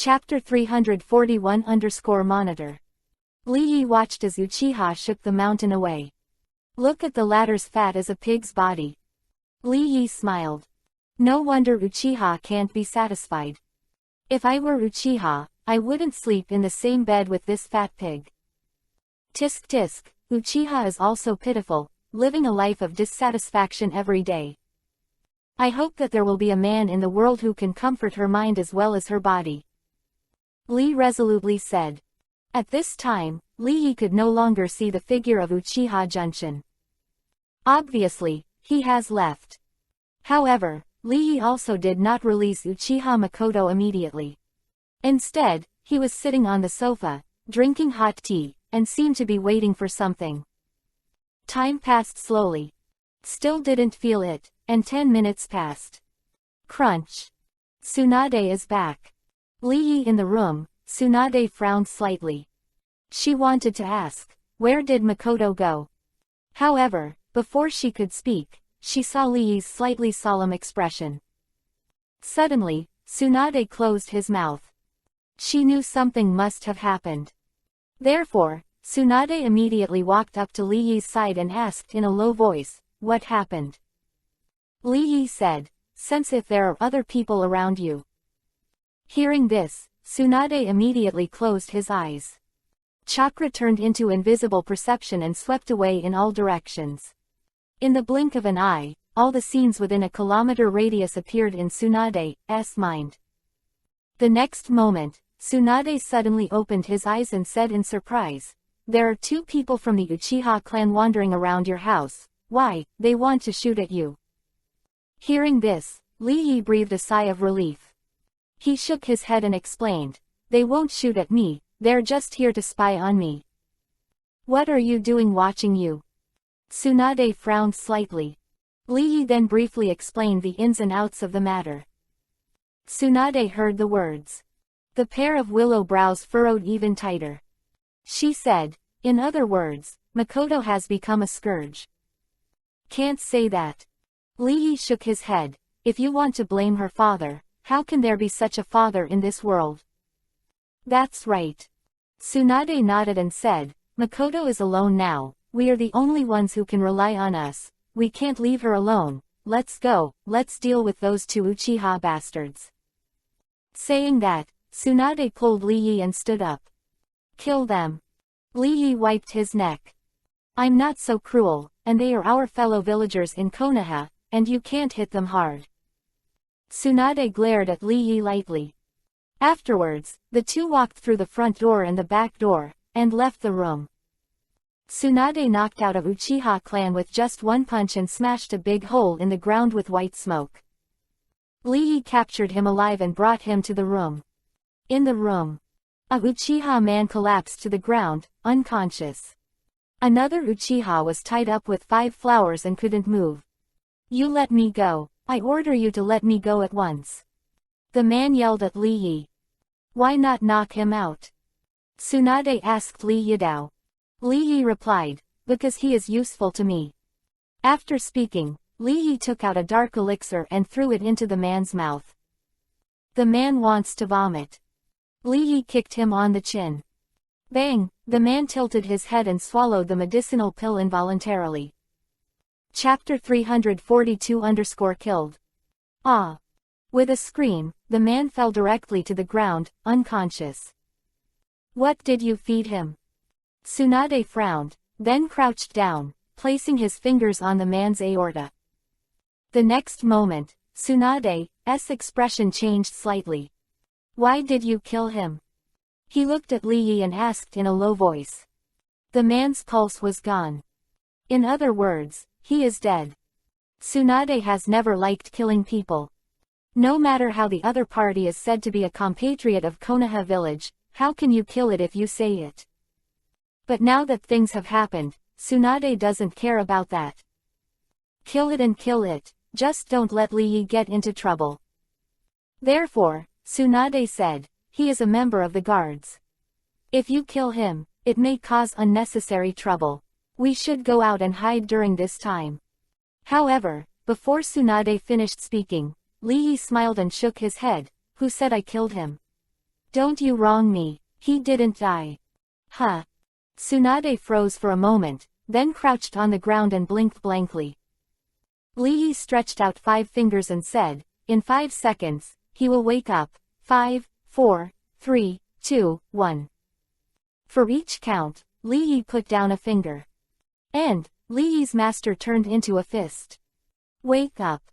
Chapter 341-Monitor. Li Yi watched as Uchiha shook the mountain away. Look at the latter's fat as a pig's body. Li Yi smiled. No wonder Uchiha can't be satisfied. If I were Uchiha, I wouldn't sleep in the same bed with this fat pig. Tisk tisk, Uchiha is also pitiful, living a life of dissatisfaction every day. I hope that there will be a man in the world who can comfort her mind as well as her body. Li resolutely said. At this time, Li Yi could no longer see the figure of Uchiha Junshin. Obviously, he has left. However, Li Yi also did not release Uchiha Makoto immediately. Instead, he was sitting on the sofa, drinking hot tea, and seemed to be waiting for something. Time passed slowly. Still didn't feel it, and 10 minutes passed. Crunch. Tsunade is back. Li Yi in the room, Tsunade frowned slightly. She wanted to ask, where did Makoto go? However, before she could speak, she saw Li Yi's slightly solemn expression. Suddenly, Tsunade closed his mouth. She knew something must have happened. Therefore, Tsunade immediately walked up to Li Yi's side and asked in a low voice, what happened? Li Yi said, sense if there are other people around you. Hearing this, Tsunade immediately closed his eyes. Chakra turned into invisible perception and swept away in all directions. In the blink of an eye, all the scenes within a kilometer radius appeared in Tsunade's mind. The next moment, Tsunade suddenly opened his eyes and said in surprise, there are 2 people from the Uchiha clan wandering around your house. Why, they want to shoot at you. Hearing this, Li Yi breathed a sigh of relief. He shook his head and explained, they won't shoot at me, they're just here to spy on me. What are you doing watching you? Tsunade frowned slightly. Li Yi then briefly explained the ins and outs of the matter. Tsunade heard the words. The pair of willow brows furrowed even tighter. She said, in other words, Makoto has become a scourge. Can't say that. Li Yi shook his head. If you want to blame her father, how can there be such a father in this world? That's right. Tsunade nodded and said, Makoto is alone now, we are the only ones who can rely on us, we can't leave her alone, let's go, let's deal with those 2 Uchiha bastards. Saying that, Tsunade pulled Li Yi and stood up. Kill them. Li Yi wiped his neck. I'm not so cruel, and they are our fellow villagers in Konoha, and you can't hit them hard. Tsunade glared at Li Yi lightly. Afterwards, the 2 walked through the front door and the back door, and left the room. Tsunade knocked out a Uchiha clan with just 1 punch and smashed a big hole in the ground with white smoke. Li Yi captured him alive and brought him to the room. In the room, a Uchiha man collapsed to the ground, unconscious. Another Uchiha was tied up with 5 flowers and couldn't move. You let me go. I order you to let me go at once. The man yelled at Li Yi. Why not knock him out? Tsunade asked Li Yidao. Li Yi replied, because he is useful to me. After speaking, Li Yi took out a dark elixir and threw it into the man's mouth. The man wants to vomit. Li Yi kicked him on the chin. Bang! The man tilted his head and swallowed the medicinal pill involuntarily. Chapter 342-Killed. Ah! With a scream, the man fell directly to the ground, unconscious. What did you feed him? Tsunade frowned, then crouched down, placing his fingers on the man's aorta. The next moment, Tsunade's expression changed slightly. Why did you kill him? He looked at Li Yi and asked in a low voice. The man's pulse was gone. In other words, he is dead. Tsunade has never liked killing people. No matter how the other party is said to be a compatriot of Konoha village, how can you kill it if you say it? But now that things have happened, Tsunade doesn't care about that. Kill it and kill it, just don't let Li Yi get into trouble. Therefore, Tsunade said, he is a member of the guards. If you kill him, it may cause unnecessary trouble. We should go out and hide during this time. However, before Tsunade finished speaking, Li Yi smiled and shook his head. Who said I killed him? Don't you wrong me, he didn't die. Huh. Tsunade froze for a moment, then crouched on the ground and blinked blankly. Li Yi stretched out 5 fingers and said, in 5 seconds, he will wake up. 5, 4, 3, 2, 1. For each count, Li Yi put down a finger. And, Li Yi's master turned into a fist. Wake up.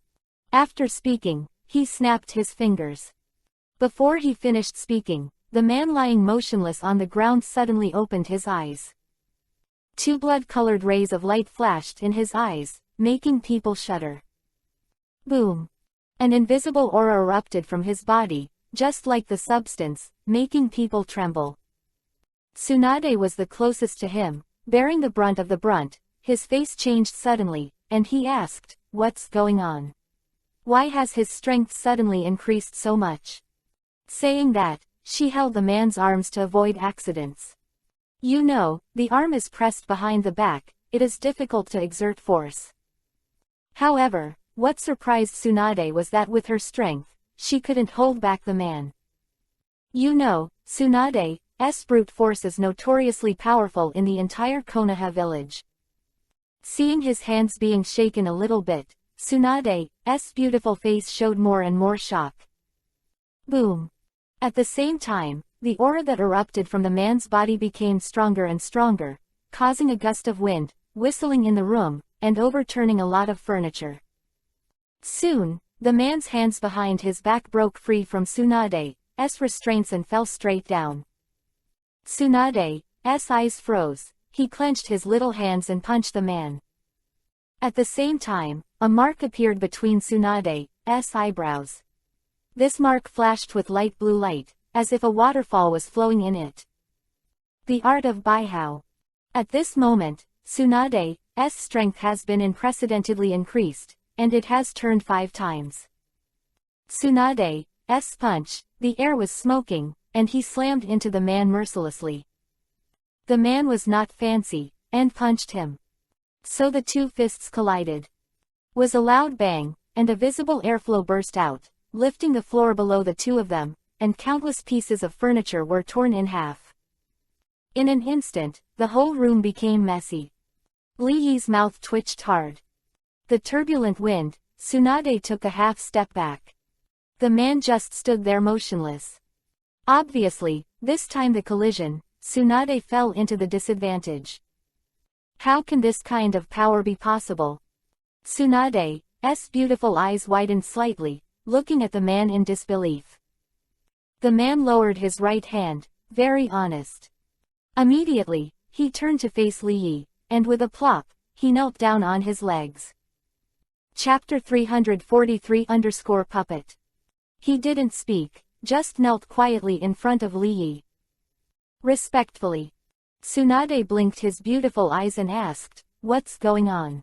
After speaking, he snapped his fingers. Before he finished speaking, the man lying motionless on the ground suddenly opened his eyes. 2 blood-colored rays of light flashed in his eyes, making people shudder. Boom. An invisible aura erupted from his body, just like the substance, making people tremble. Tsunade was the closest to him, bearing the brunt of the brunt. His face changed suddenly, and he asked, "What's going on? Why has his strength suddenly increased so much?" Saying that, she held the man's arms to avoid accidents. You know, the arm is pressed behind the back, it is difficult to exert force. However, what surprised Tsunade was that with her strength, she couldn't hold back the man. You know, Tsunade's brute force is notoriously powerful in the entire Konoha village. Seeing his hands being shaken a little bit, Tsunade's beautiful face showed more and more shock. Boom. At the same time, the aura that erupted from the man's body became stronger and stronger, causing a gust of wind, whistling in the room, and overturning a lot of furniture. Soon, the man's hands behind his back broke free from Tsunade's restraints and fell straight down. Tsunade's eyes froze, he clenched his little hands and punched the man. At the same time, a mark appeared between Tsunade's eyebrows. This mark flashed with light blue light, as if a waterfall was flowing in it. The art of Baihao. At this moment, Tsunade's strength has been unprecedentedly increased, and it has turned 5 times. Tsunade's punch, the air was smoking, and he slammed into the man mercilessly. The man was not fancy, and punched him. So the 2 fists collided. Was a loud bang, and a visible airflow burst out, lifting the floor below the 2 of them, and countless pieces of furniture were torn in half. In an instant, the whole room became messy. Li Yi's mouth twitched hard. The turbulent wind, Tsunade took a half step back. The man just stood there motionless. Obviously, this time the collision, Tsunade fell into the disadvantage. How can this kind of power be possible? Tsunade's beautiful eyes widened slightly, looking at the man in disbelief. The man lowered his right hand, very honest. Immediately, he turned to face Li Yi, and with a plop, he knelt down on his legs. Chapter 343-Puppet. He didn't speak, just knelt quietly in front of Li Yi. Respectfully. Tsunade blinked his beautiful eyes and asked, "What's going on?"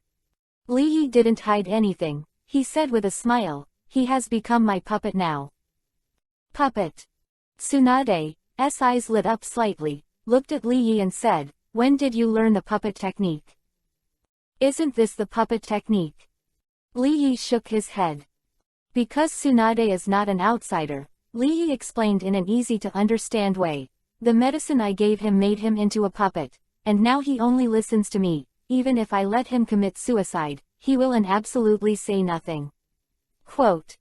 Li Yi didn't hide anything, he said with a smile, "He has become my puppet now." Puppet. Tsunade's eyes lit up slightly, looked at Li Yi and said, "When did you learn the puppet technique?" "Isn't this the puppet technique?" Li Yi shook his head. Because Tsunade is not an outsider, Li Yi explained in an easy-to-understand way, "The medicine I gave him made him into a puppet, and now he only listens to me. Even if I let him commit suicide, he will and absolutely say nothing." Quote.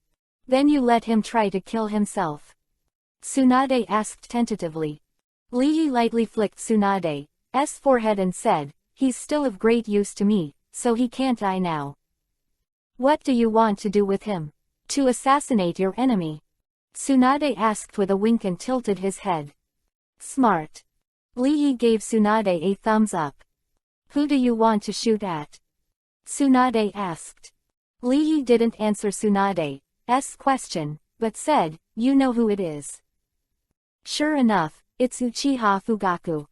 "Then you let him try to kill himself?" Tsunade asked tentatively. Li Yi lightly flicked Tsunade's forehead and said, "He's still of great use to me, so he can't die now." "What do you want to do with him?" "To assassinate your enemy." Tsunade asked with a wink and tilted his head. "Smart." Li Yi gave Tsunade a thumbs up. "Who do you want to shoot at?" Tsunade asked. Li Yi didn't answer Tsunade's question, but said, "You know who it is." "Sure enough, it's Uchiha Fugaku."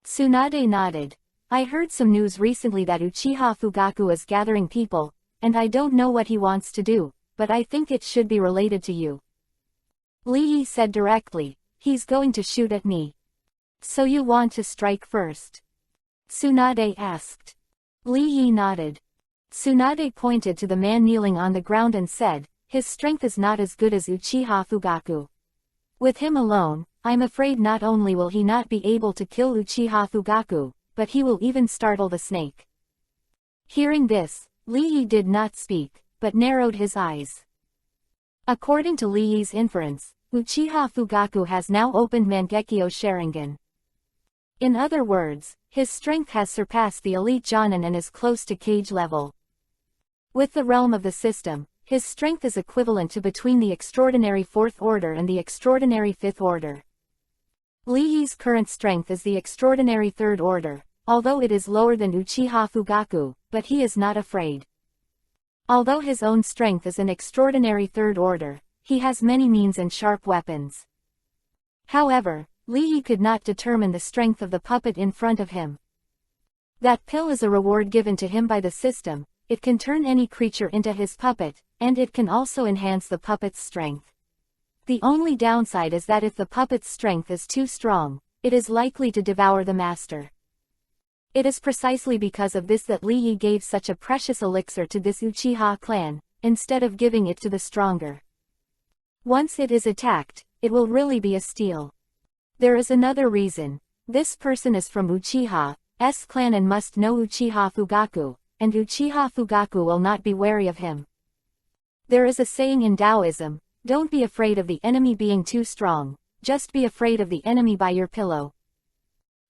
Tsunade nodded. "I heard some news recently that Uchiha Fugaku is gathering people, and I don't know what he wants to do, but I think it should be related to you." Li Yi said directly, "He's going to shoot at me. So you want to strike first?" Tsunade asked. Li Yi nodded. Tsunade pointed to the man kneeling on the ground and said, "His strength is not as good as Uchiha Fugaku. With him alone, I'm afraid not only will he not be able to kill Uchiha Fugaku, but he will even startle the snake. Hearing this, Li Yi did not speak, but narrowed his eyes. According to Li Yi's inference, Uchiha Fugaku has now opened Mangekyo Sharingan. In other words, his strength has surpassed the elite Jonin and is close to Kage level. With the realm of the system, his strength is equivalent to between the extraordinary 4th order and the extraordinary 5th order. Li Yi's current strength is the extraordinary 3rd order, although it is lower than Uchiha Fugaku, but he is not afraid. Although his own strength is an extraordinary 3rd order, he has many means and sharp weapons. However, Li Yi could not determine the strength of the puppet in front of him. That pill is a reward given to him by the system. It can turn any creature into his puppet, and it can also enhance the puppet's strength. The only downside is that if the puppet's strength is too strong, it is likely to devour the master. It is precisely because of this that Li Yi gave such a precious elixir to this Uchiha clan, instead of giving it to the stronger. Once it is attacked, it will really be a steal. There is another reason. This person is from Uchiha's clan and must know Uchiha Fugaku, and Uchiha Fugaku will not be wary of him. There is a saying in Taoism, don't be afraid of the enemy being too strong, just be afraid of the enemy by your pillow.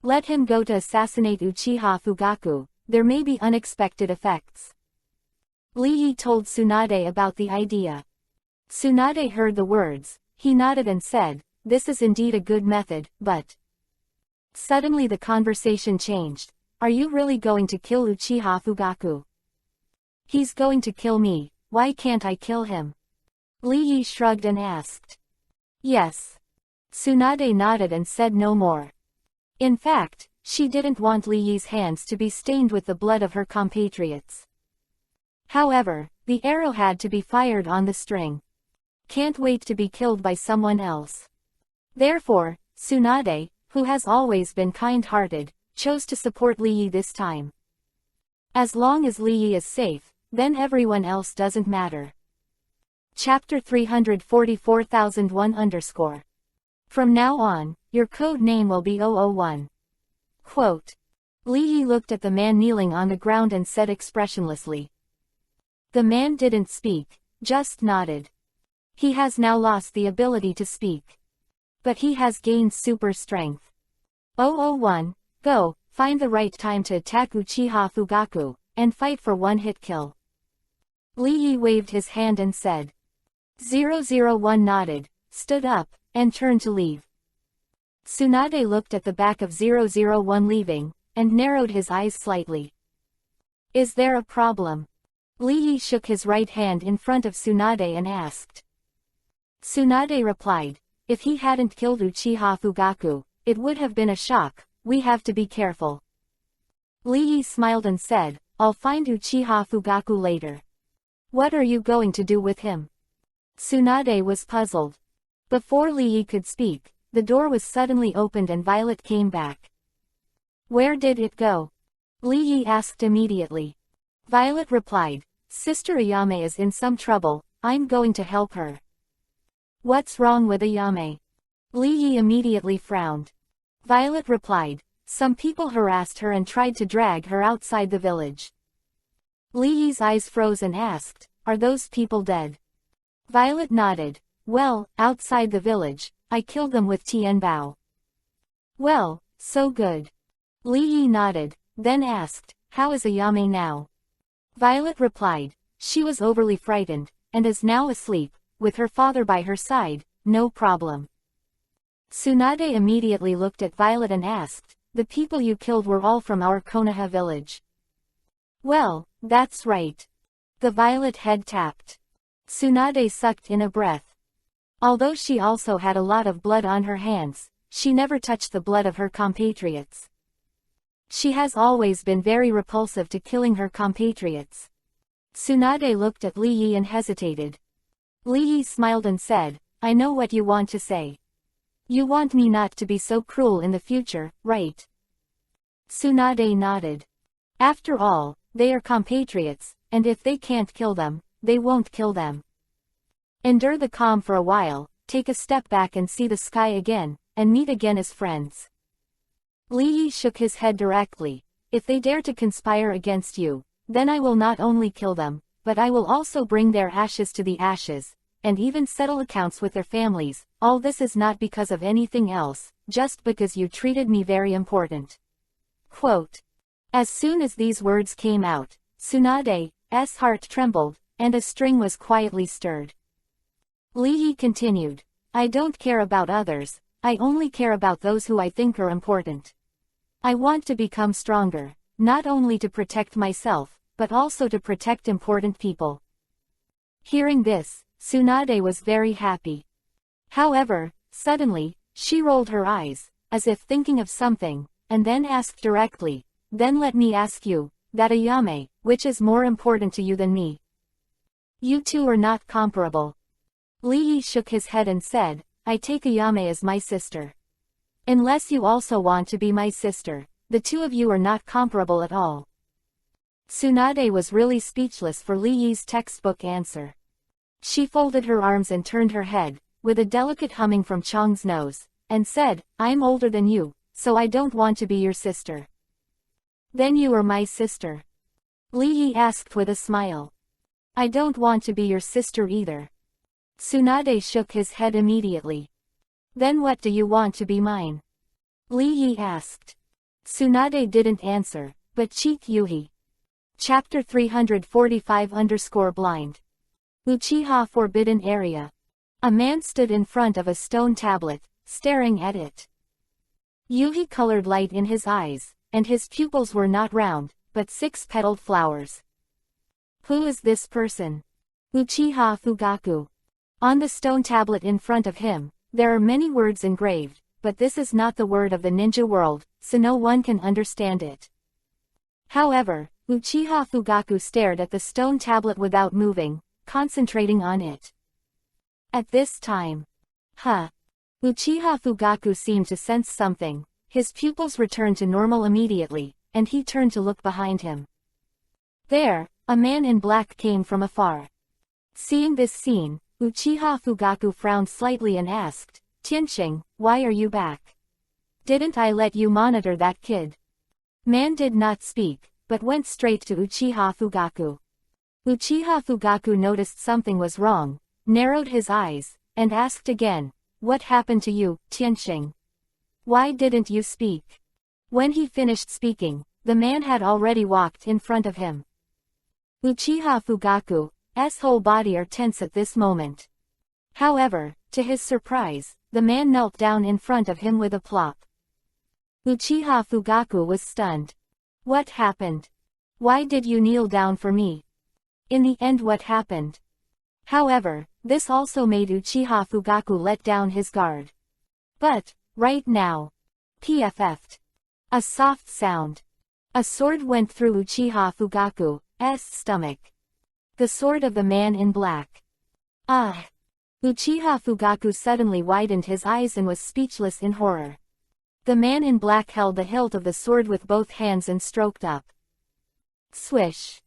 Let him go to assassinate Uchiha Fugaku, there may be unexpected effects. Li Yi told Tsunade about the idea. Tsunade heard the words, he nodded and said, this is indeed a good method, but... Suddenly the conversation changed. Are you really going to kill Uchiha Fugaku? He's going to kill me, why can't I kill him? Li Yi shrugged and asked. Yes. Tsunade nodded and said no more. In fact, she didn't want Li Yi's hands to be stained with the blood of her compatriots. However, the arrow had to be fired on the string. Can't wait to be killed by someone else. Therefore, Tsunade, who has always been kind-hearted, chose to support Li Yi this time. As long as Li Yi is safe, then everyone else doesn't matter. Chapter 341-366. From now on, your code name will be 001. Quote. Li Yi looked at the man kneeling on the ground and said expressionlessly. The man didn't speak, just nodded. He has now lost the ability to speak. But he has gained super strength. 001, go, find the right time to attack Uchiha Fugaku, and fight for one-hit kill. Li Yi waved his hand and said. 001 nodded, stood up, and turned to leave. Tsunade looked at the back of 001 leaving, and narrowed his eyes slightly. Is there a problem? Li Yi shook his right hand in front of Tsunade and asked. Tsunade replied, if he hadn't killed Uchiha Fugaku, it would have been a shock, we have to be careful. Li Yi smiled and said, I'll find Uchiha Fugaku later. What are you going to do with him? Tsunade was puzzled. Before Li Yi could speak, the door was suddenly opened and Violet came back. Where did it go? Li Yi asked immediately. Violet replied, Sister Ayame is in some trouble, I'm going to help her. What's wrong with Ayame? Li Yi immediately frowned. Violet replied, some people harassed her and tried to drag her outside the village. Li Yi's eyes froze and asked, are those people dead? Violet nodded. Well, outside the village, I killed them with Tianbao. Well, so good. Li Yi nodded, then asked, how is Ayame now? Violet replied, she was overly frightened, and is now asleep, with her father by her side, no problem. Tsunade immediately looked at Violet and asked, the people you killed were all from our Konoha village. Well, that's right. The Violet head tapped. Tsunade sucked in a breath. Although she also had a lot of blood on her hands, she never touched the blood of her compatriots. She has always been very repulsive to killing her compatriots. Tsunade looked at Li Yi and hesitated. Li Yi smiled and said, I know what you want to say. You want me not to be so cruel in the future, right? Tsunade nodded. After all, they are compatriots, and if they can't kill them, they won't kill them. Endure the calm for a while, take a step back and see the sky again, and meet again as friends. Li Yi shook his head directly. If they dare to conspire against you, then I will not only kill them, but I will also bring their ashes to the ashes, and even settle accounts with their families. All this is not because of anything else, just because you treated me very important. Quote. As soon as these words came out, Tsunade's heart trembled, and a string was quietly stirred. Li Yi continued, I don't care about others, I only care about those who I think are important. I want to become stronger, not only to protect myself, but also to protect important people. Hearing this, Tsunade was very happy. However, suddenly, she rolled her eyes, as if thinking of something, and then asked directly, then let me ask you, that Ayame, which is more important to you than me? You two are not comparable. Li Yi shook his head and said, I take Ayame as my sister. Unless you also want to be my sister, the two of you are not comparable at all. Tsunade was really speechless for Li Yi's textbook answer. She folded her arms and turned her head, with a delicate humming from Chang's nose, and said, I'm older than you, so I don't want to be your sister. Then you are my sister? Li Yi asked with a smile. I don't want to be your sister either. Tsunade shook his head immediately. Then what do you want to be mine? Li Yi asked. Tsunade didn't answer, but cheeked Yuhi. Chapter 345-blind. Uchiha Forbidden Area. A man stood in front of a stone tablet, staring at it. Yuhi colored light in his eyes, and his pupils were not round, but six-petaled flowers. Who is this person? Uchiha Fugaku. On the stone tablet in front of him, there are many words engraved, but this is not the word of the ninja world, so no one can understand it. However, Uchiha Fugaku stared at the stone tablet without moving, concentrating on it. At this time, Uchiha Fugaku seemed to sense something. His pupils returned to normal immediately, and he turned to look behind him. There, a man in black came from afar. Seeing this scene, Uchiha Fugaku frowned slightly and asked, Tianxing, why are you back? Didn't I let you monitor that kid? Man did not speak, but went straight to Uchiha Fugaku. Uchiha Fugaku noticed something was wrong, narrowed his eyes, and asked again, What happened to you, Tianxing? Why didn't you speak? When he finished speaking, the man had already walked in front of him. Uchiha Fugaku's whole body are tense at this moment. However, to his surprise, the man knelt down in front of him with a plop. Uchiha Fugaku was stunned. What happened? Why did you kneel down for me? In the end, what happened? However, this also made Uchiha Fugaku let down his guard. But, right now, PFF'd. A soft sound. A sword went through Uchiha Fugaku's stomach. The sword of the man in black. Ah! Uchiha Fugaku suddenly widened his eyes and was speechless in horror. The man in black held the hilt of the sword with both hands and stroked up. Swish!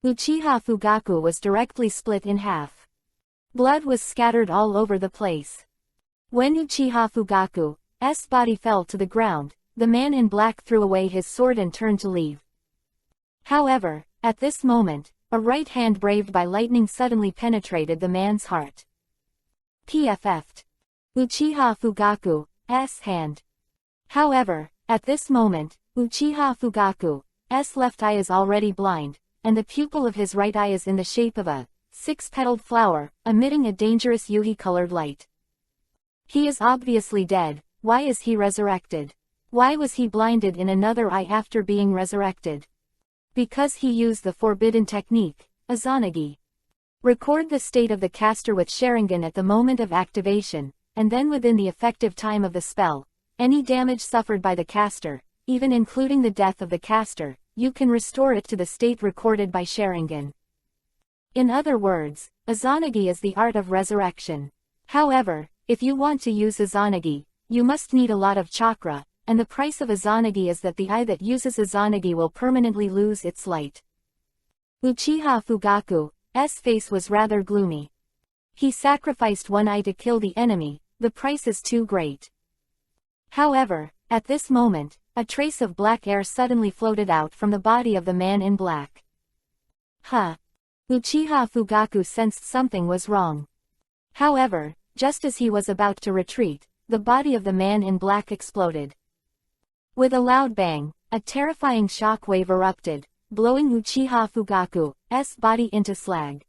Uchiha Fugaku was directly split in half. Blood was scattered all over the place. When Uchiha Fugaku's body fell to the ground, the man in black threw away his sword and turned to leave. However, at this moment, a right hand braved by lightning suddenly penetrated the man's heart. PFF'd. Uchiha Fugaku's hand. However, at this moment, Uchiha Fugaku's left eye is already blind, and the pupil of his right eye is in the shape of a six-petaled flower, emitting a dangerous Yuhi-colored light. He is obviously dead. Why is he resurrected? Why was he blinded in another eye after being resurrected? Because he used the forbidden technique, Izanagi. Record the state of the caster with Sharingan at the moment of activation, and then within the effective time of the spell, any damage suffered by the caster, even including the death of the caster, you can restore it to the state recorded by Sharingan. In other words, Izanagi is the art of resurrection. However, if you want to use Izanagi, you must need a lot of chakra, and the price of Izanagi is that the eye that uses Izanagi will permanently lose its light. Uchiha Fugaku's face was rather gloomy. He sacrificed one eye to kill the enemy, the price is too great. However, at this moment, a trace of black air suddenly floated out from the body of the man in black. Huh. Uchiha Fugaku sensed something was wrong. However, just as he was about to retreat, the body of the man in black exploded. With a loud bang, a terrifying shockwave erupted, blowing Uchiha Fugaku's body into slag.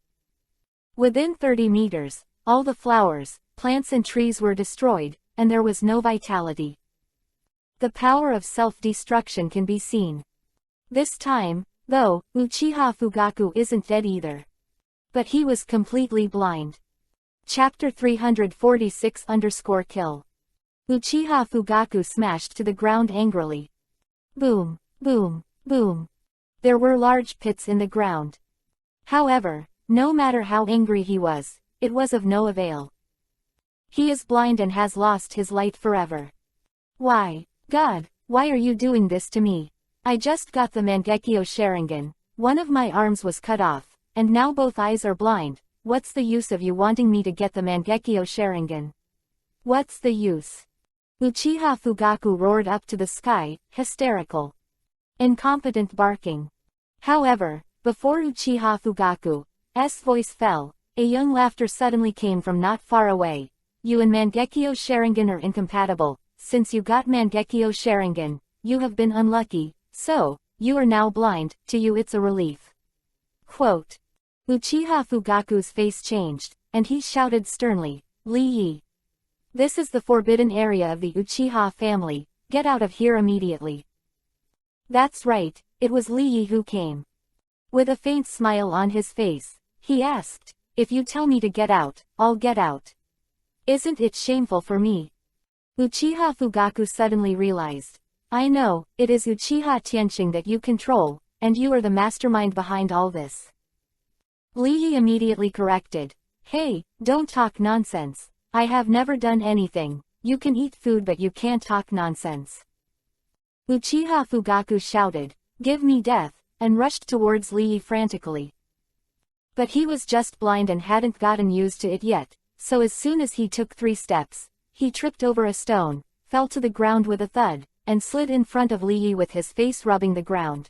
Within 30 meters, all the flowers, plants and trees were destroyed, and there was no vitality. The power of self-destruction can be seen. This time, though, Uchiha Fugaku isn't dead either. But he was completely blind. Chapter 346-kill. Uchiha Fugaku smashed to the ground angrily. Boom, boom, boom. There were large pits in the ground. However, no matter how angry he was, it was of no avail. He is blind and has lost his light forever. Why, God, why are you doing this to me? I just got the Mangekyo Sharingan, one of my arms was cut off, and now both eyes are blind. What's the use of you wanting me to get the Mangekyo Sharingan? What's the use? Uchiha Fugaku roared up to the sky, hysterical. Incompetent barking. However, before Uchiha Fugaku's voice fell, a young laughter suddenly came from not far away. You and Mangekyo Sharingan are incompatible. Since you got Mangekyo Sharingan, you have been unlucky, so, you are now blind. To you it's a relief. Quote. Uchiha Fugaku's face changed, and he shouted sternly, Li Yi. This is the forbidden area of the Uchiha family, get out of here immediately. That's right, it was Li Yi who came. With a faint smile on his face, he asked, if you tell me to get out, I'll get out. Isn't it shameful for me? Uchiha Fugaku suddenly realized. I know, it is Uchiha Tianqing that you control, and you are the mastermind behind all this. Li Yi immediately corrected. Hey, don't talk nonsense. I have never done anything. You can eat food but you can't talk nonsense. Uchiha Fugaku shouted, give me death, and rushed towards Li Yi frantically. But he was just blind and hadn't gotten used to it yet, so as soon as he took 3 steps, he tripped over a stone, fell to the ground with a thud, and slid in front of Li Yi with his face rubbing the ground.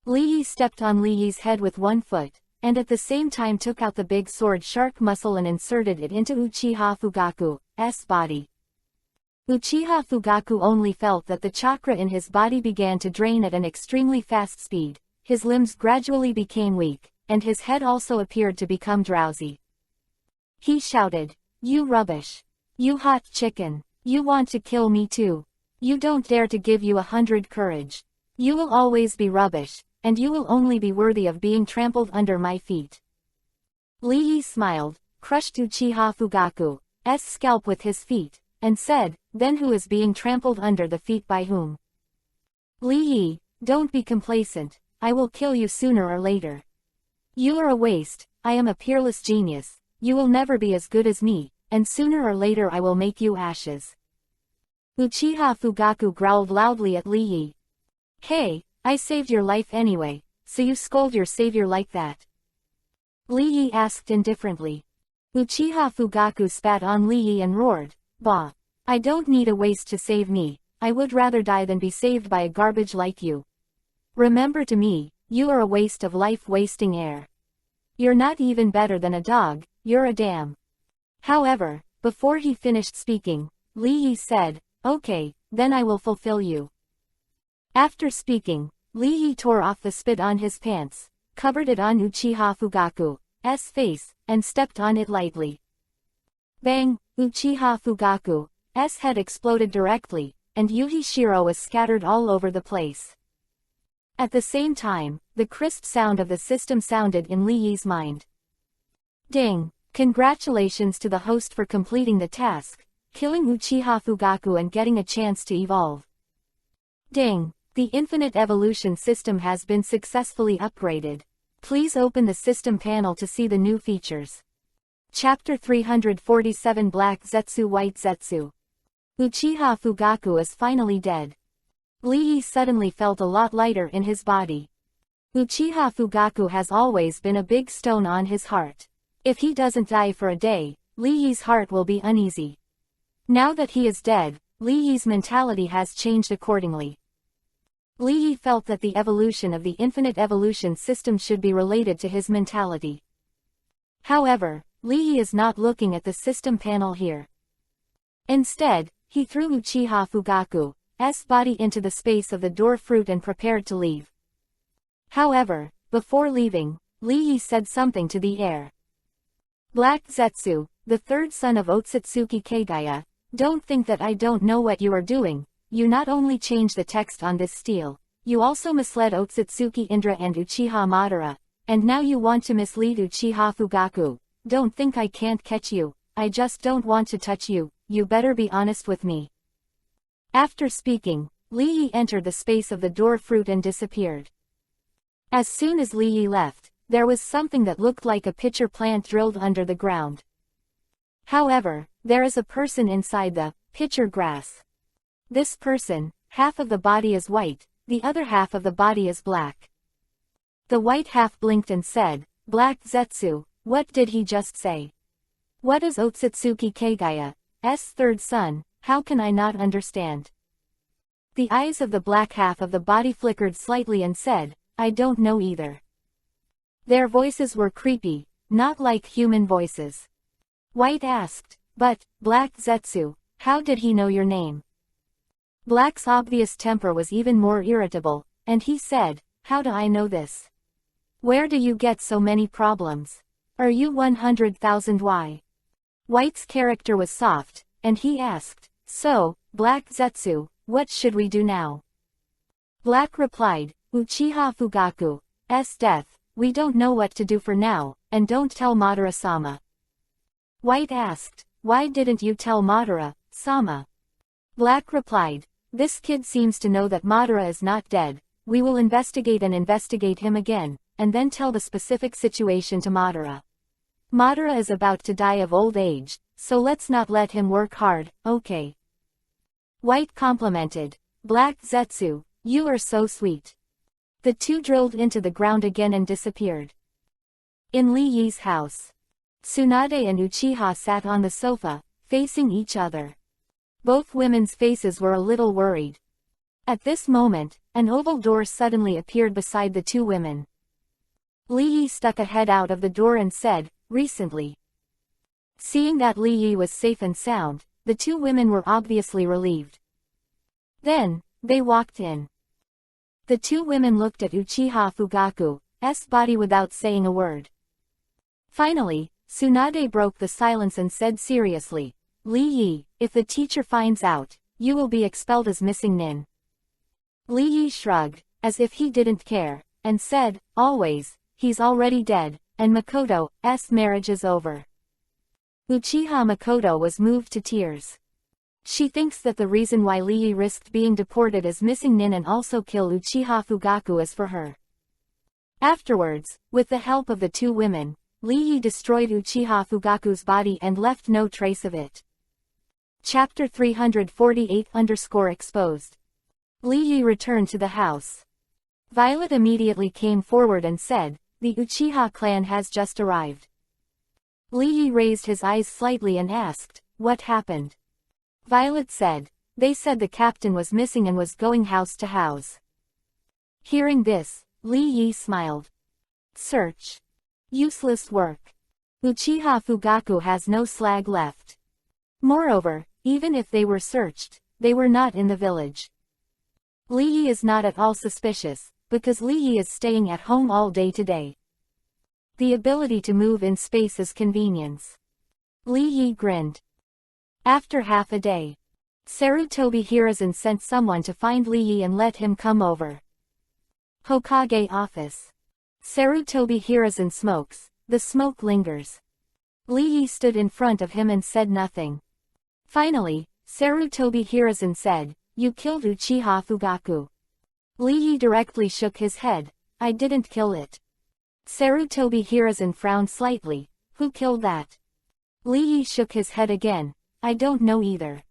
Li Yi stepped on Li Yi's head with 1 foot, and at the same time took out the big sword shark muscle and inserted it into Uchiha Fugaku's body. Uchiha Fugaku only felt that the chakra in his body began to drain at an extremely fast speed, his limbs gradually became weak, and his head also appeared to become drowsy. He shouted, you rubbish. You hot chicken. You want to kill me too. You don't dare to give you 100 courage. You will always be rubbish, and you will only be worthy of being trampled under my feet. Li Yi smiled, crushed Uchiha Fugaku's scalp with his feet, and said, then who is being trampled under the feet by whom? Li Yi, don't be complacent, I will kill you sooner or later. You are a waste, I am a peerless genius, you will never be as good as me, and sooner or later I will make you ashes. Uchiha Fugaku growled loudly at Li Yi. Hey, I saved your life anyway, so you scold your savior like that? Li Yi asked indifferently. Uchiha Fugaku spat on Li Yi and roared, bah! I don't need a waste to save me, I would rather die than be saved by a garbage like you. Remember to me, you are a waste of life-wasting air. You're not even better than a dog, you're a dam. However, before he finished speaking, Li Yi said, okay, then I will fulfill you. After speaking, Li Yi tore off the spit on his pants, covered it on Uchiha Fugaku's face, and stepped on it lightly. Bang! Uchiha Fugaku's head exploded directly, and Yuhishiro was scattered all over the place. At the same time, the crisp sound of the system sounded in Li Yi's mind. Ding! Congratulations to the host for completing the task, killing Uchiha Fugaku and getting a chance to evolve. Ding! The infinite evolution system has been successfully upgraded. Please open the system panel to see the new features. Chapter 347 Black Zetsu White Zetsu. Uchiha Fugaku is finally dead. Li Yi suddenly felt a lot lighter in his body. Uchiha Fugaku has always been a big stone on his heart. If he doesn't die for a day, Li Yi's heart will be uneasy. Now that he is dead, Li Yi's mentality has changed accordingly. Li Yi felt that the evolution of the infinite evolution system should be related to his mentality. However, Li Yi is not looking at the system panel here. Instead, he threw Uchiha Fugaku's body into the space of the door fruit and prepared to leave. However, before leaving, Li Yi said something to the air. Black Zetsu, the third son of Otsutsuki Kagaya, don't think that I don't know what you are doing. You not only changed the text on this stele, you also misled Otsutsuki Indra and Uchiha Madara, and now you want to mislead Uchiha Fugaku. Don't think I can't catch you, I just don't want to touch you, you better be honest with me. After speaking, Li Yi entered the space of the door fruit and disappeared. As soon as Li Yi left, there was something that looked like a pitcher plant drilled under the ground. However, there is a person inside the pitcher grass. This person, half of the body is white, the other half of the body is black. The white half blinked and said, Black Zetsu, what did he just say? What is Otsutsuki Kagaya's third son, how can I not understand? The eyes of the black half of the body flickered slightly and said, I don't know either. Their voices were creepy, not like human voices. White asked, but, Black Zetsu, how did he know your name? Black's obvious temper was even more irritable, and he said, how do I know this? Where do you get so many problems? Are you 100,000 Y? White's character was soft, and he asked, so, Black Zetsu, what should we do now? Black replied, Uchiha Fugaku's death, we don't know what to do for now, and don't tell Madara-sama. White asked, why didn't you tell Madara-sama? Black replied, this kid seems to know that Madara is not dead, we will investigate him again, and then tell the specific situation to Madara. Madara is about to die of old age, so let's not let him work hard, okay? White complimented, Black Zetsu, you are so sweet. The two drilled into the ground again and disappeared. In Li Yi's house, Tsunade and Uchiha sat on the sofa, facing each other. Both women's faces were a little worried. At this moment, an oval door suddenly appeared beside the two women. Li Yi stuck a head out of the door and said, recently. Seeing that Li Yi was safe and sound, the two women were obviously relieved. Then, they walked in. The two women looked at Uchiha Fugaku's body without saying a word. Finally, Tsunade broke the silence and said seriously, Li Yi, if the teacher finds out, you will be expelled as missing nin. Li Yi shrugged, as if he didn't care, and said, always, he's already dead, and Makoto's marriage is over. Uchiha Makoto was moved to tears. She thinks that the reason why Li Yi risked being deported as missing nin and also kill Uchiha Fugaku is for her. Afterwards, with the help of the two women, Li Yi destroyed Uchiha Fugaku's body and left no trace of it. Chapter 348_exposed. Li Yi returned to the house. Violet immediately came forward and said, the Uchiha clan has just arrived. Li Yi raised his eyes slightly and asked, what happened? Violet said, they said the captain was missing and was going house to house. Hearing this, Li Yi smiled. Search. Useless work. Uchiha Fugaku has no slag left. Moreover, even if they were searched, they were not in the village. Li Yi is not at all suspicious, because Li Yi is staying at home all day today. The ability to move in space is convenience. Li Yi grinned. After half a day, Sarutobi Hiruzen sent someone to find Li Yi and let him come over. Hokage office. Sarutobi Hiruzen smokes, the smoke lingers. Li Yi stood in front of him and said nothing. Finally, Sarutobi Hiruzen said, you killed Uchiha Fugaku. Li Yi directly shook his head, I didn't kill it. Sarutobi Hiruzen frowned slightly, who killed that? Li Yi shook his head again, I don't know either.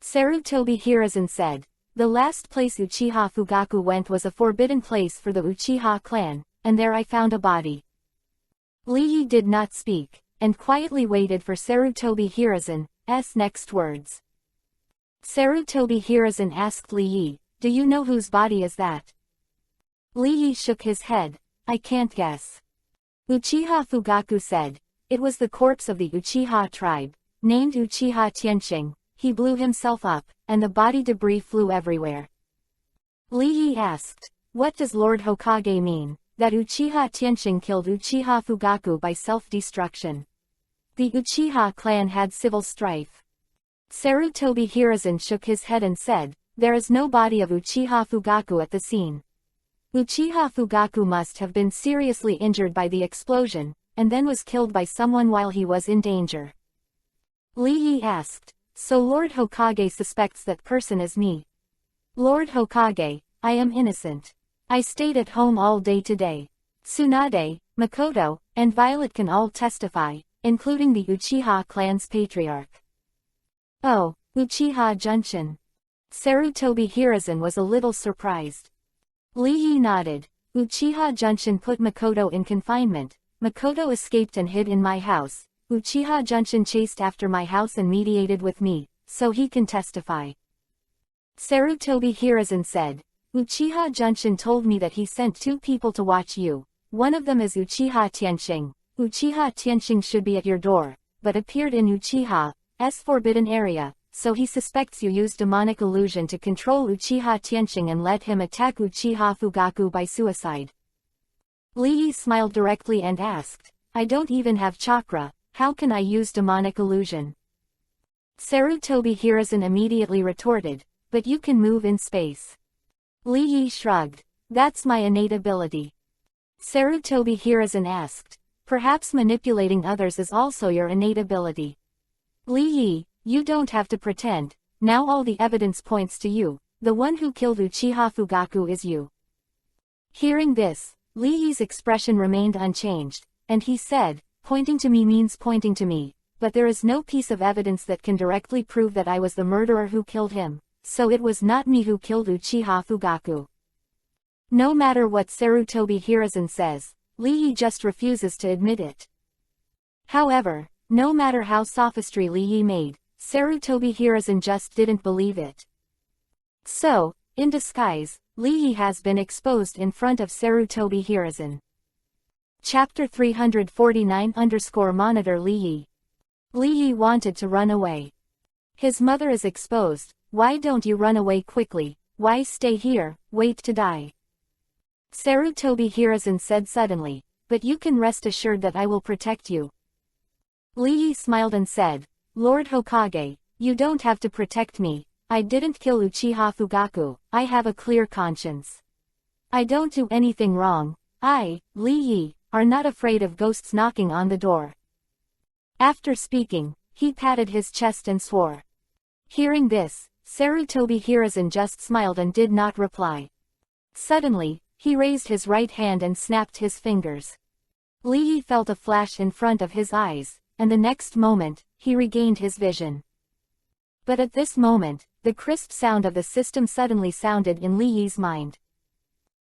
Sarutobi Hiruzen said, the last place Uchiha Fugaku went was a forbidden place for the Uchiha clan, and there I found a body. Li Yi did not speak, and quietly waited for Sarutobi Hiruzen's next words. Sarutobi Hiruzen asked Li Yi, do you know whose body is that? Li Yi shook his head, I can't guess. Uchiha Fugaku said, it was the corpse of the Uchiha tribe, named Uchiha Tianqing. He blew himself up, and the body debris flew everywhere. Li Yi asked, what does Lord Hokage mean, that Uchiha Tianqing killed Uchiha Fugaku by self-destruction? The Uchiha clan had civil strife. Sarutobi Hiruzen shook his head and said, there is no body of Uchiha Fugaku at the scene. Uchiha Fugaku must have been seriously injured by the explosion, and then was killed by someone while he was in danger. Li Yi asked, so Lord Hokage suspects that person as me. Lord Hokage, I am innocent. I stayed at home all day today. Tsunade, Makoto, and Violet can all testify, including the Uchiha clan's patriarch. Oh, Uchiha Junshin. Sarutobi Hiruzen was a little surprised. Li Yi nodded. Uchiha Junshin put Makoto in confinement. Makoto escaped and hid in my house. Uchiha Junshin chased after my house and mediated with me, so he can testify. Sarutobi Hiruzen said, Uchiha Junshin told me that he sent 2 people to watch you. One of them is Uchiha Tianqing. Uchiha Tianqing should be at your door, but appeared in Uchiha's forbidden area, so he suspects you used demonic illusion to control Uchiha Tianqing and let him attack Uchiha Fugaku by suicide. Li Yi smiled directly and asked, I don't even have chakra, how can I use demonic illusion? Sarutobi Hiruzen immediately retorted, but you can move in space. Li Yi shrugged, that's my innate ability. Sarutobi Hiruzen asked, perhaps manipulating others is also your innate ability. Li Yi, you don't have to pretend, now all the evidence points to you, the one who killed Uchiha Fugaku is you. Hearing this, Li Yi's expression remained unchanged, and he said, pointing to me means pointing to me, but there is no piece of evidence that can directly prove that I was the murderer who killed him, so it was not me who killed Uchiha Fugaku. No matter what Sarutobi Hiruzen says, Li Yi just refuses to admit it. However, no matter how sophistry Li Yi made, Sarutobi Hiruzen just didn't believe it. So, in disguise, Li Yi has been exposed in front of Sarutobi Hiruzen. Chapter 349_Monitor Li Yi. Li Yi wanted to run away. His mother is exposed, why don't you run away quickly, why stay here, wait to die? Sarutobi Hiruzen said suddenly, but you can rest assured that I will protect you. Li Yi smiled and said, Lord Hokage, you don't have to protect me, I didn't kill Uchiha Fugaku, I have a clear conscience. I don't do anything wrong, I, Li Yi, are not afraid of ghosts knocking on the door. After speaking, he patted his chest and swore. Hearing this, Sarutobi Hiruzen just smiled and did not reply. Suddenly, he raised his right hand and snapped his fingers. Li Yi felt a flash in front of his eyes, and the next moment, he regained his vision. But at this moment, the crisp sound of the system suddenly sounded in Li Yi's mind.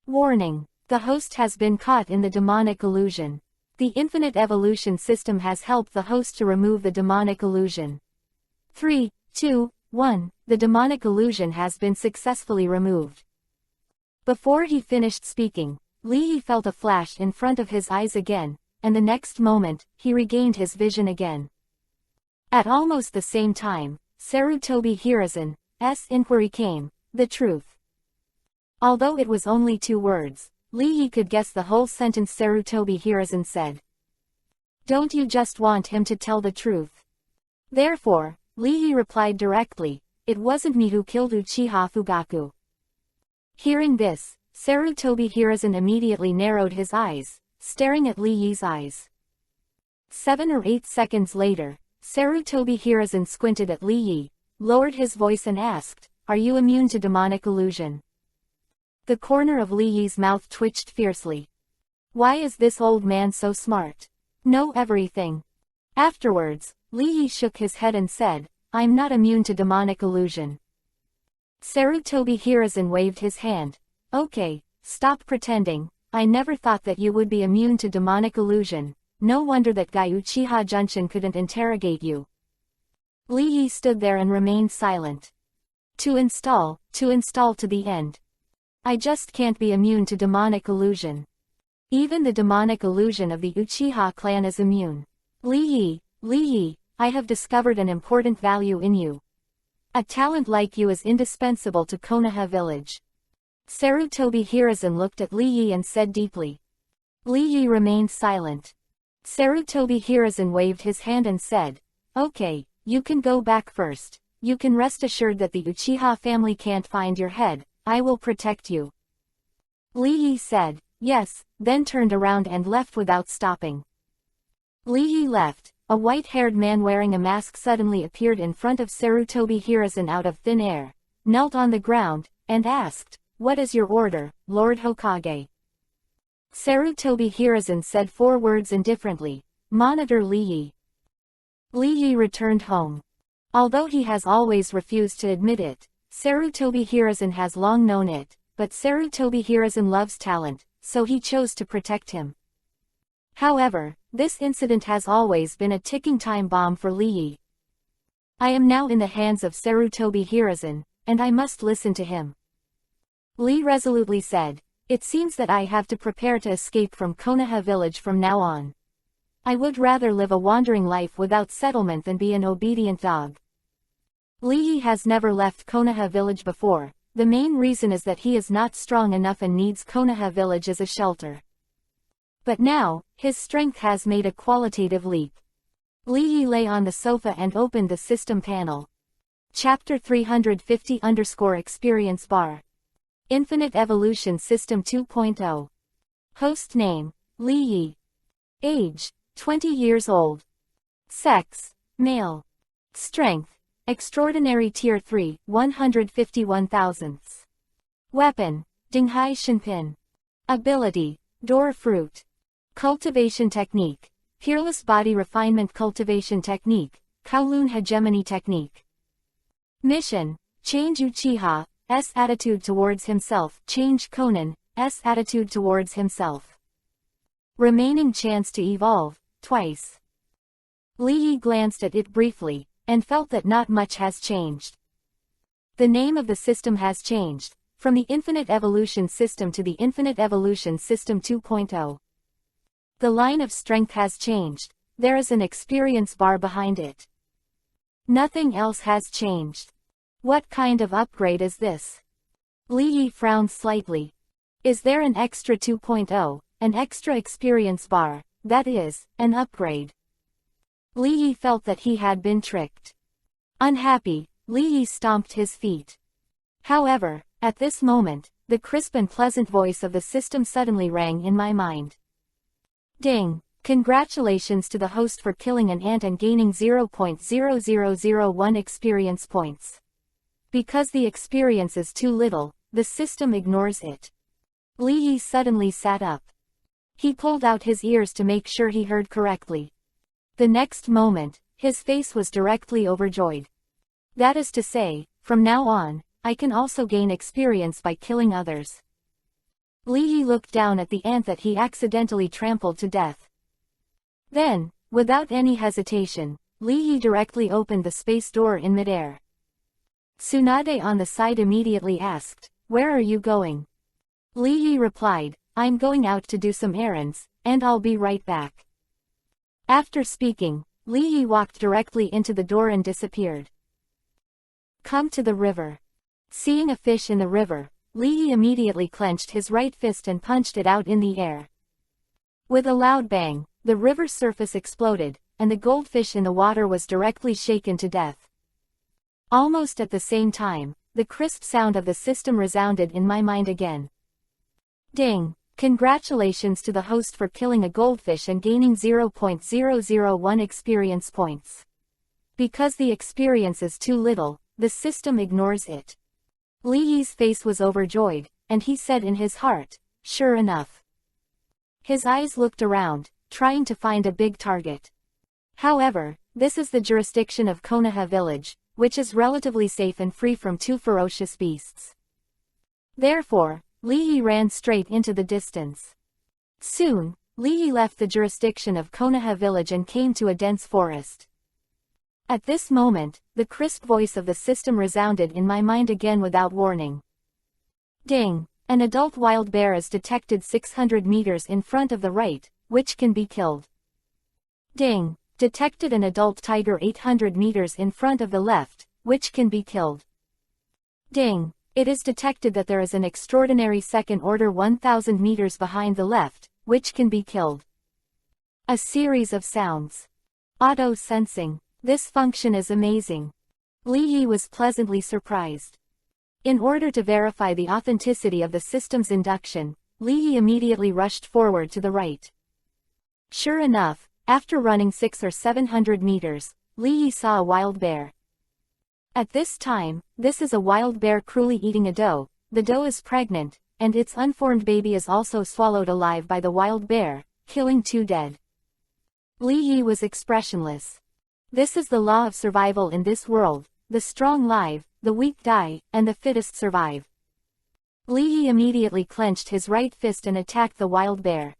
Warning! The host has been caught in the demonic illusion. The infinite evolution system has helped the host to remove the demonic illusion. 3, 2, 1, the demonic illusion has been successfully removed. Before he finished speaking, Li Yi felt a flash in front of his eyes again, and the next moment, he regained his vision again. At almost the same time, Sarutobi Hiruzen's inquiry came, the truth. Although it was only 2 words, Li Yi could guess the whole sentence Sarutobi Hiruzen said. Don't you just want him to tell the truth? Therefore, Li Yi replied directly, it wasn't me who killed Uchiha Fugaku. Hearing this, Sarutobi Hiruzen immediately narrowed his eyes, staring at Li Yi's eyes. 7 or 8 seconds later, Sarutobi Hiruzen squinted at Li Yi, lowered his voice and asked, are you immune to demonic illusion? The corner of Li Yi's mouth twitched fiercely. Why is this old man so smart? Know everything. Afterwards, Li Yi shook his head and said, I'm not immune to demonic illusion. Sarutobi Hiruzen waved his hand. Okay, stop pretending, I never thought that you would be immune to demonic illusion, no wonder that guy Uchiha Junshin couldn't interrogate you. Li Yi stood there and remained silent. To install to the end. I just can't be immune to demonic illusion. Even the demonic illusion of the Uchiha clan is immune. Lee Yi, I have discovered an important value in you. A talent like you is indispensable to Konoha village. Sarutobi Hiruzen looked at Lee Yi and said deeply. Lee Yi remained silent. Sarutobi Hiruzen waved his hand and said, "Okay, you can go back first. You can rest assured that the Uchiha family can't find your head. I will protect you." Lee Yi said, "Yes," then turned around and left without stopping. Lee Yi left. A white-haired man wearing a mask suddenly appeared in front of Sarutobi Hiruzen out of thin air, knelt on the ground, and asked, "What is your order, Lord Hokage?" Sarutobi Hiruzen said 4 words indifferently, "Monitor Lee Yi." Lee Yi returned home. Although he has always refused to admit it, Sarutobi Hiruzen has long known it, but Sarutobi Hiruzen loves talent, so he chose to protect him. However, this incident has always been a ticking time bomb for Lee Yi. I am now in the hands of Sarutobi Hiruzen, and I must listen to him. Lee resolutely said, "It seems that I have to prepare to escape from Konoha village from now on. I would rather live a wandering life without settlement than be an obedient dog." Lee Yi has never left Konoha village before. The main reason is that he is not strong enough and needs Konoha village as a shelter. But now, his strength has made a qualitative leap. Lee Yi lay on the sofa and opened the system panel. Chapter 350-Experience Bar. Infinite Evolution System 2.0. Host name, Lee Yi. Age, 20 years old. Sex, male. Strength, Extraordinary Tier 3, 151 thousandths. Weapon, Dinghai Shinpin. Ability, Door Fruit. Cultivation Technique, Peerless Body Refinement Cultivation Technique, Kowloon Hegemony Technique. Mission, Change Uchiha's attitude towards himself, change Konan's attitude towards himself. Remaining chance to evolve, twice. Lee Yi glanced at it briefly, and felt that not much has changed. The name of the system has changed, from the Infinite Evolution System to the Infinite Evolution System 2.0. The line of strength has changed, there is an experience bar behind it. Nothing else has changed. What kind of upgrade is this? Lee Yi frowned slightly. Is there an extra 2.0, an extra experience bar, that is, an upgrade? Lee Yi felt that he had been tricked. Unhappy, Lee Yi stomped his feet. However, at this moment, the crisp and pleasant voice of the system suddenly rang in my mind. Ding! Congratulations to the host for killing an ant and gaining 0.0001 experience points. Because the experience is too little, the system ignores it. Lee Yi suddenly sat up. He pulled out his ears to make sure he heard correctly. The next moment, his face was directly overjoyed. That is to say, from now on, I can also gain experience by killing others. Lee Yi looked down at the ant that he accidentally trampled to death. Then, without any hesitation, Lee Yi directly opened the space door in midair. Tsunade on the side immediately asked, "Where are you going?" Lee Yi replied, "I'm going out to do some errands, and I'll be right back." After speaking, Lee Yi walked directly into the door and disappeared. Come to the river. Seeing a fish in the river, Lee Yi immediately clenched his right fist and punched it out in the air. With a loud bang, the river's surface exploded, and the goldfish in the water was directly shaken to death. Almost at the same time, the crisp sound of the system resounded in my mind again. Ding! Congratulations to the host for killing a goldfish and gaining 0.001 experience points. Because the experience is too little, the system ignores it. Lee Yi's face was overjoyed, and he said in his heart, "Sure enough." His eyes looked around, trying to find a big target. However, this is the jurisdiction of Konoha village, which is relatively safe and free from too ferocious beasts. Therefore, Lee Yi ran straight into the distance. Soon, Lee Yi left the jurisdiction of Konoha village and came to a dense forest. At this moment, the crisp voice of the system resounded in my mind again without warning. Ding! An adult wild bear is detected 600 meters in front of the right, which can be killed. Ding! Detected an adult tiger 800 meters in front of the left, which can be killed. Ding! It is detected that there is an extraordinary second order 1000 meters behind the left, which can be killed. A series of sounds. Auto-sensing. This function is amazing. Li Yi was pleasantly surprised. In order to verify the authenticity of the system's induction, Li Yi immediately rushed forward to the right. Sure enough, after running 600 or 700 meters, Li Yi saw a wild bear. At this time, this is a wild bear cruelly eating a doe. The doe is pregnant, and its unformed baby is also swallowed alive by the wild bear, killing 2 dead. Li Yi was expressionless. This is the law of survival in this world: the strong live, the weak die, and the fittest survive. Li Yi immediately clenched his right fist and attacked the wild bear.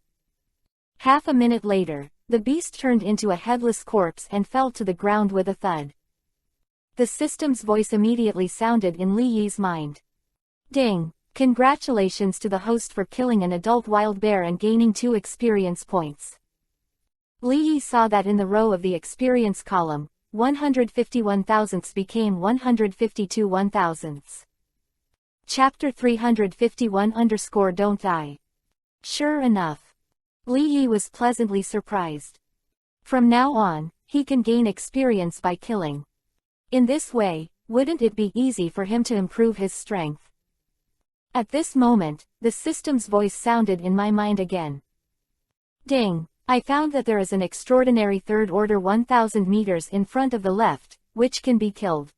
Half a minute later, the beast turned into a headless corpse and fell to the ground with a thud. The system's voice immediately sounded in Li Yi's mind. Ding! Congratulations to the host for killing an adult wild bear and gaining 2 experience points. Li Yi saw that in the row of the experience column, 151 thousandths became 152 1,000ths. Chapter 341 Don't Die. Sure enough. Li Yi was pleasantly surprised. From now on, he can gain experience by killing. In this way, wouldn't it be easy for him to improve his strength? At this moment, the system's voice sounded in my mind again. Ding! I found that there is an extraordinary third order 1000 meters in front of the left, which can be killed.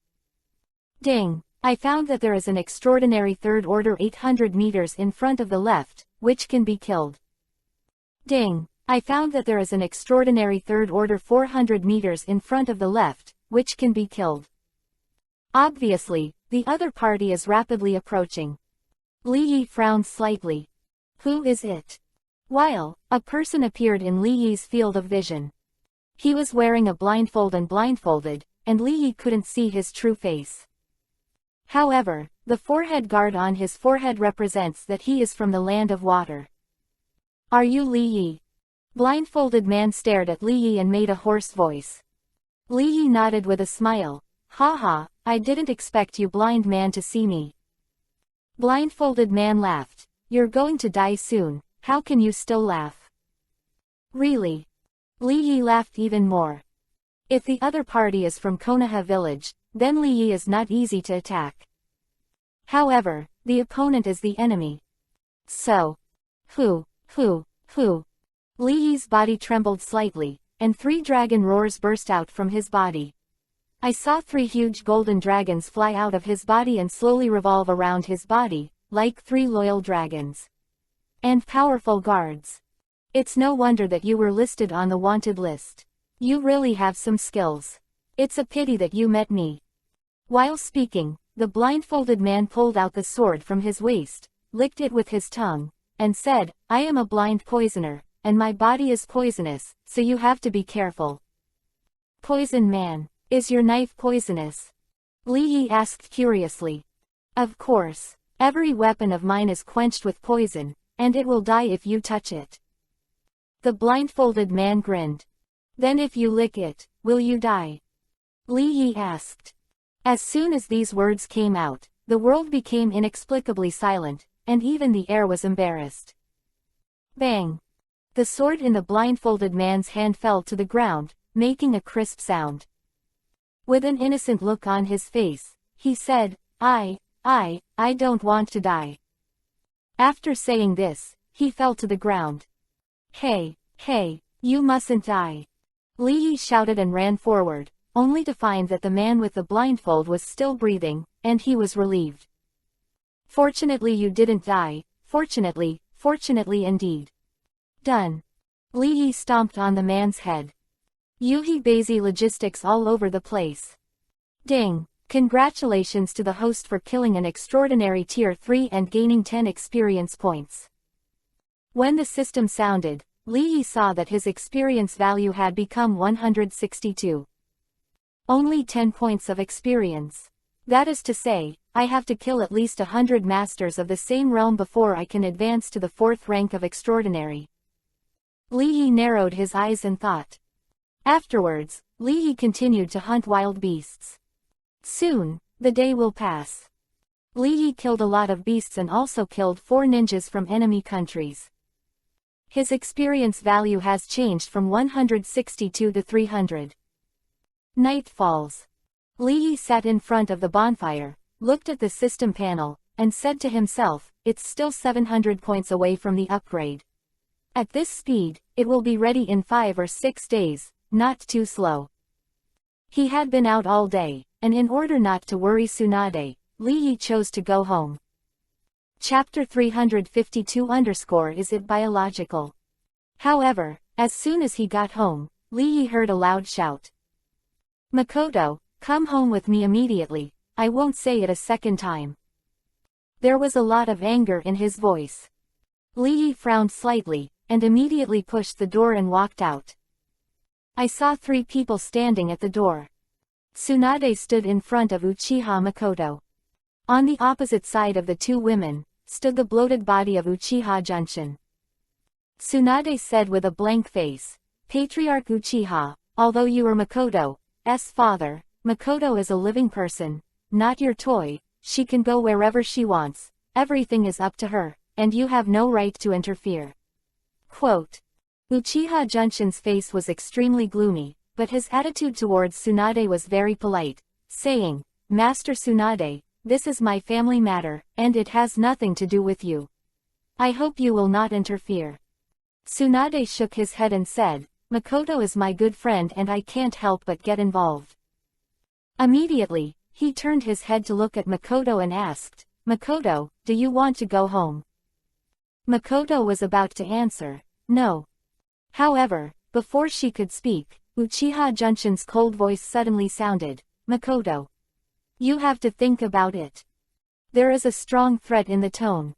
Ding! I found that there is an extraordinary third order 800 meters in front of the left, which can be killed. Ding! I found that there is an extraordinary third order 400 meters in front of the left, which can be killed. Obviously, the other party is rapidly approaching. Li Yi frowned slightly. Who is it? While, a person appeared in Li Yi's field of vision. He was wearing a blindfold and blindfolded, and Li Yi couldn't see his true face. However, the forehead guard on his forehead represents that he is from the land of water. Are you Li Yi? Blindfolded man stared at Li Yi and made a hoarse voice. Li Yi nodded with a smile. Haha, I didn't expect you blind man to see me. Blindfolded man laughed. You're going to die soon. How can you still laugh? Really? Li Yi laughed even more. If the other party is from Konoha village, then Li Yi is not easy to attack. However, the opponent is the enemy. So. Who? Li Yi's body trembled slightly, and 3 dragon roars burst out from his body. I saw 3 huge golden dragons fly out of his body and slowly revolve around his body, like 3 loyal dragons. And powerful guards. It's no wonder that you were listed on the wanted list. You really have some skills. It's a pity that you met me. While speaking, the blindfolded man pulled out the sword from his waist, licked it with his tongue, and said, I am a blind poisoner, and my body is poisonous, so you have to be careful. Poison man, is your knife poisonous? Li Yi asked curiously. Of course, every weapon of mine is quenched with poison, and it will die if you touch it. The blindfolded man grinned. Then if you lick it, will you die? Li Yi asked. As soon as these words came out, the world became inexplicably silent, and even the air was embarrassed. Bang! The sword in the blindfolded man's hand fell to the ground, making a crisp sound. With an innocent look on his face, he said, I don't want to die. After saying this, he fell to the ground. Hey, you mustn't die. Li Yi shouted and ran forward, only to find that the man with the blindfold was still breathing, and he was relieved. Fortunately you didn't die, fortunately indeed. Done. Li Yi stomped on the man's head. Yuhi Bazi logistics all over the place. Ding! Congratulations to the host for killing an extraordinary tier 3 and gaining 10 experience points. When the system sounded, Li Yi saw that his experience value had become 162. Only 10 points of experience. That is to say, I have to kill at least 100 masters of the same realm before I can advance to the 4th rank of extraordinary. Li Yi narrowed his eyes and thought. Afterwards, Li Yi continued to hunt wild beasts. Soon, the day will pass. Li Yi killed a lot of beasts and also killed 4 ninjas from enemy countries. His experience value has changed from 162 to 300. Night falls. Li Yi sat in front of the bonfire, looked at the system panel, and said to himself, it's still 700 points away from the upgrade. At this speed, it will be ready in 5 or 6 days, not too slow. He had been out all day, and in order not to worry Tsunade, Li Yi chose to go home. Chapter 352 Is it biological? However, as soon as he got home, Li Yi heard a loud shout. Makoto, come home with me immediately, I won't say it a second time. There was a lot of anger in his voice. Li Yi frowned slightly, and immediately pushed the door and walked out. I saw 3 people standing at the door. Tsunade stood in front of Uchiha Makoto. On the opposite side of the 2 women, stood the bloated body of Uchiha Junshin. Tsunade said with a blank face, Patriarch Uchiha, although you are Makoto's father, Makoto is a living person, not your toy, she can go wherever she wants, everything is up to her, and you have no right to interfere. Quote. Uchiha Junshin's face was extremely gloomy, but his attitude towards Tsunade was very polite, saying, Master Tsunade, this is my family matter, and it has nothing to do with you. I hope you will not interfere. Tsunade shook his head and said, Makoto is my good friend and I can't help but get involved. Immediately, he turned his head to look at Makoto and asked, Makoto, do you want to go home? Makoto was about to answer, no. However, before she could speak, Uchiha Junshin's cold voice suddenly sounded, Makoto. You have to think about it. There is a strong threat in the tone.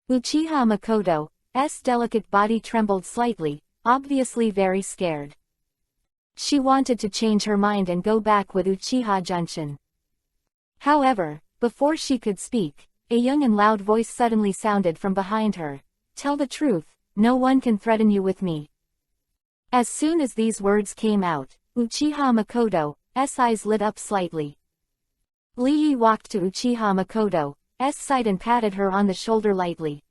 Uchiha Makoto's delicate body trembled slightly, obviously very scared. She wanted to change her mind and go back with Uchiha Junshin. However, before she could speak, a young and loud voice suddenly sounded from behind her. Tell the truth, no one can threaten you with me. As soon as these words came out, Uchiha Makoto's eyes lit up slightly. Li Yi walked to Uchiha Makoto's side and patted her on the shoulder lightly.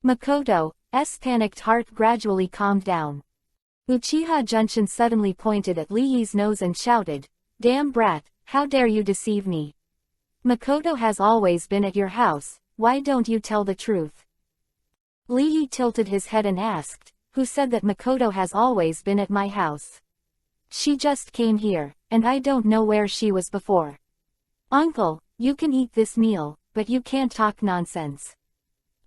Makoto's panicked heart gradually calmed down. Uchiha Junshin suddenly pointed at Li Yi's nose and shouted, Damn brat, how dare you deceive me? Makoto has always been at your house, why don't you tell the truth? Li Yi tilted his head and asked, Who said that Makoto has always been at my house? She just came here, and I don't know where she was before. Uncle, you can eat this meal, but you can't talk nonsense.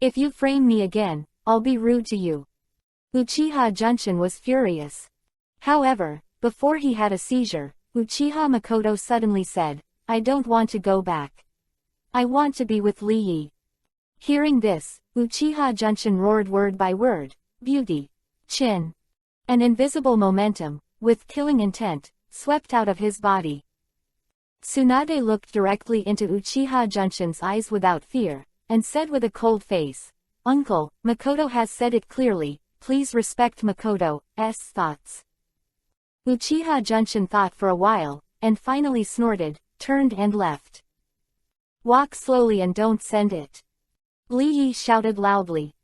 If you frame me again, I'll be rude to you. Uchiha Junshin was furious. However, before he had a seizure, Uchiha Makoto suddenly said, I don't want to go back. I want to be with Li Yi. Hearing this, Uchiha Junshin roared word by word, Beauty. Chin. An invisible momentum, with killing intent, swept out of his body. Tsunade looked directly into Uchiha Junshin's eyes without fear, and said with a cold face, Uncle, Makoto has said it clearly, please respect Makoto's thoughts. Uchiha Junshin thought for a while, and finally snorted, turned and left. Walk slowly and don't send it. Li Yi shouted loudly.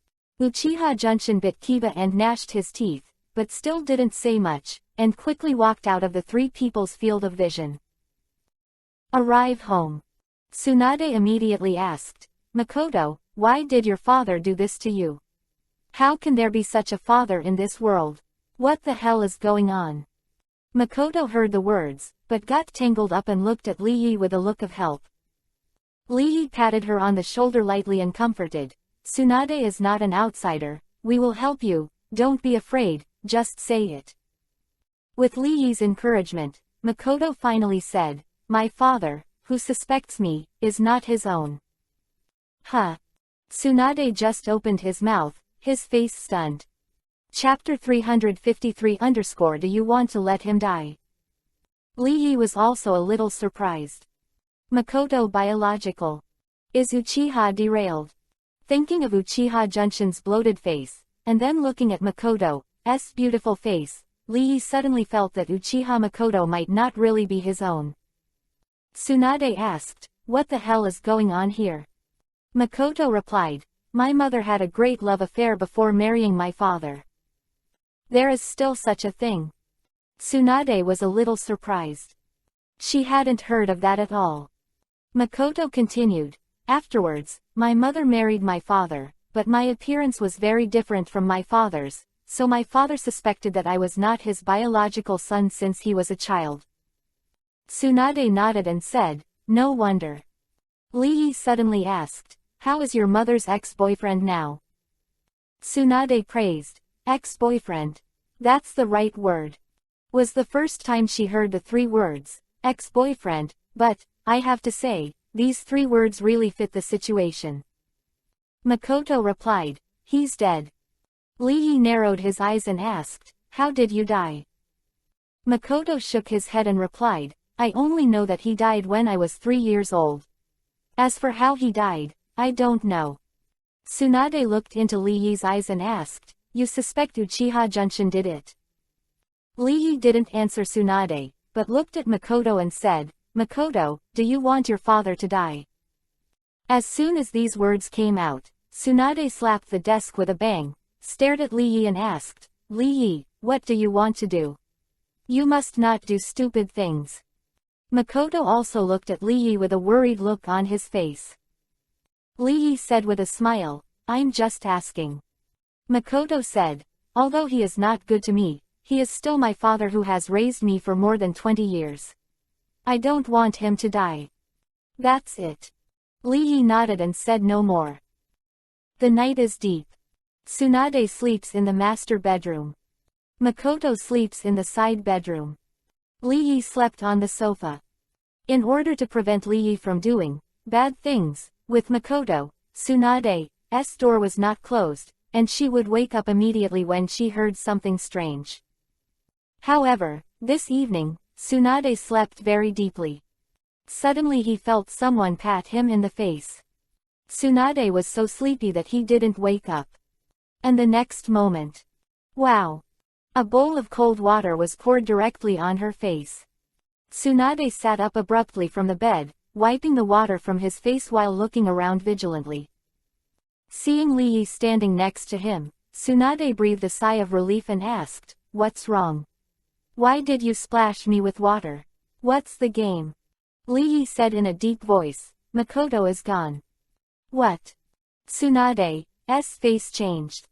Uchiha Junshin bit Kiba and gnashed his teeth, but still didn't say much, and quickly walked out of the 3 people's field of vision. Arrive home. Tsunade immediately asked, Makoto, why did your father do this to you? How can there be such a father in this world? What the hell is going on? Makoto heard the words, but got tangled up and looked at Li Yi with a look of help. Li Yi patted her on the shoulder lightly and comforted, Tsunade is not an outsider, we will help you, don't be afraid, just say it. With Li Yi's encouragement, Makoto finally said, My father, who suspects me, is not his own. Huh. Tsunade just opened his mouth, his face stunned. Chapter 353 Do you want to let him die? Lee Yi was also a little surprised. Makoto biological. Is Uchiha derailed? Thinking of Uchiha Junshin's bloated face, and then looking at Makoto's beautiful face, Lee Yi suddenly felt that Uchiha Makoto might not really be his own. Tsunade asked, "What the hell is going on here?" Makoto replied, "My mother had a great love affair before marrying my father." There is still such a thing. Tsunade was a little surprised. She hadn't heard of that at all. Makoto continued, "Afterwards, my mother married my father, but my appearance was very different from my father's, so my father suspected that I was not his biological son since he was a child." Tsunade nodded and said, "No wonder." Lee Yi suddenly asked, "How is your mother's ex-boyfriend now?" Tsunade praised, "Ex-boyfriend. That's the right word." Was the first time she heard the three words, ex-boyfriend, but, I have to say, these three words really fit the situation. Makoto replied, "He's dead." Lee Yi narrowed his eyes and asked, "How did you die?" Makoto shook his head and replied, "I only know that he died when I was 3 years old. As for how he died, I don't know." Tsunade looked into Lee Yi's eyes and asked, "You suspect Uchiha Junshin did it?" Lee Yi didn't answer Tsunade, but looked at Makoto and said, "Makoto, do you want your father to die?" As soon as these words came out, Tsunade slapped the desk with a bang, stared at Lee Yi and asked, "Lee Yi, what do you want to do? You must not do stupid things." Makoto also looked at Lee Yi with a worried look on his face. Lee Yi said with a smile, "I'm just asking." Makoto said, "Although he is not good to me, he is still my father who has raised me for more than 20 years. I don't want him to die. That's it." Lee Yi nodded and said no more. The night is deep. Tsunade sleeps in the master bedroom. Makoto sleeps in the side bedroom. Lee Yi slept on the sofa. In order to prevent Lee Yi from doing bad things with Makoto, Tsunade's door was not closed, and she would wake up immediately when she heard something strange. However, this evening, Tsunade slept very deeply. Suddenly he felt someone pat him in the face. Tsunade was so sleepy that he didn't wake up. And the next moment, wow! A bowl of cold water was poured directly on her face. Tsunade sat up abruptly from the bed, wiping the water from his face while looking around vigilantly. Seeing Lee Yi standing next to him, Tsunade breathed a sigh of relief and asked, "What's wrong? Why did you splash me with water? What's the game?" Lee Yi said in a deep voice, "Makoto is gone." "What?" Tsunade's face changed.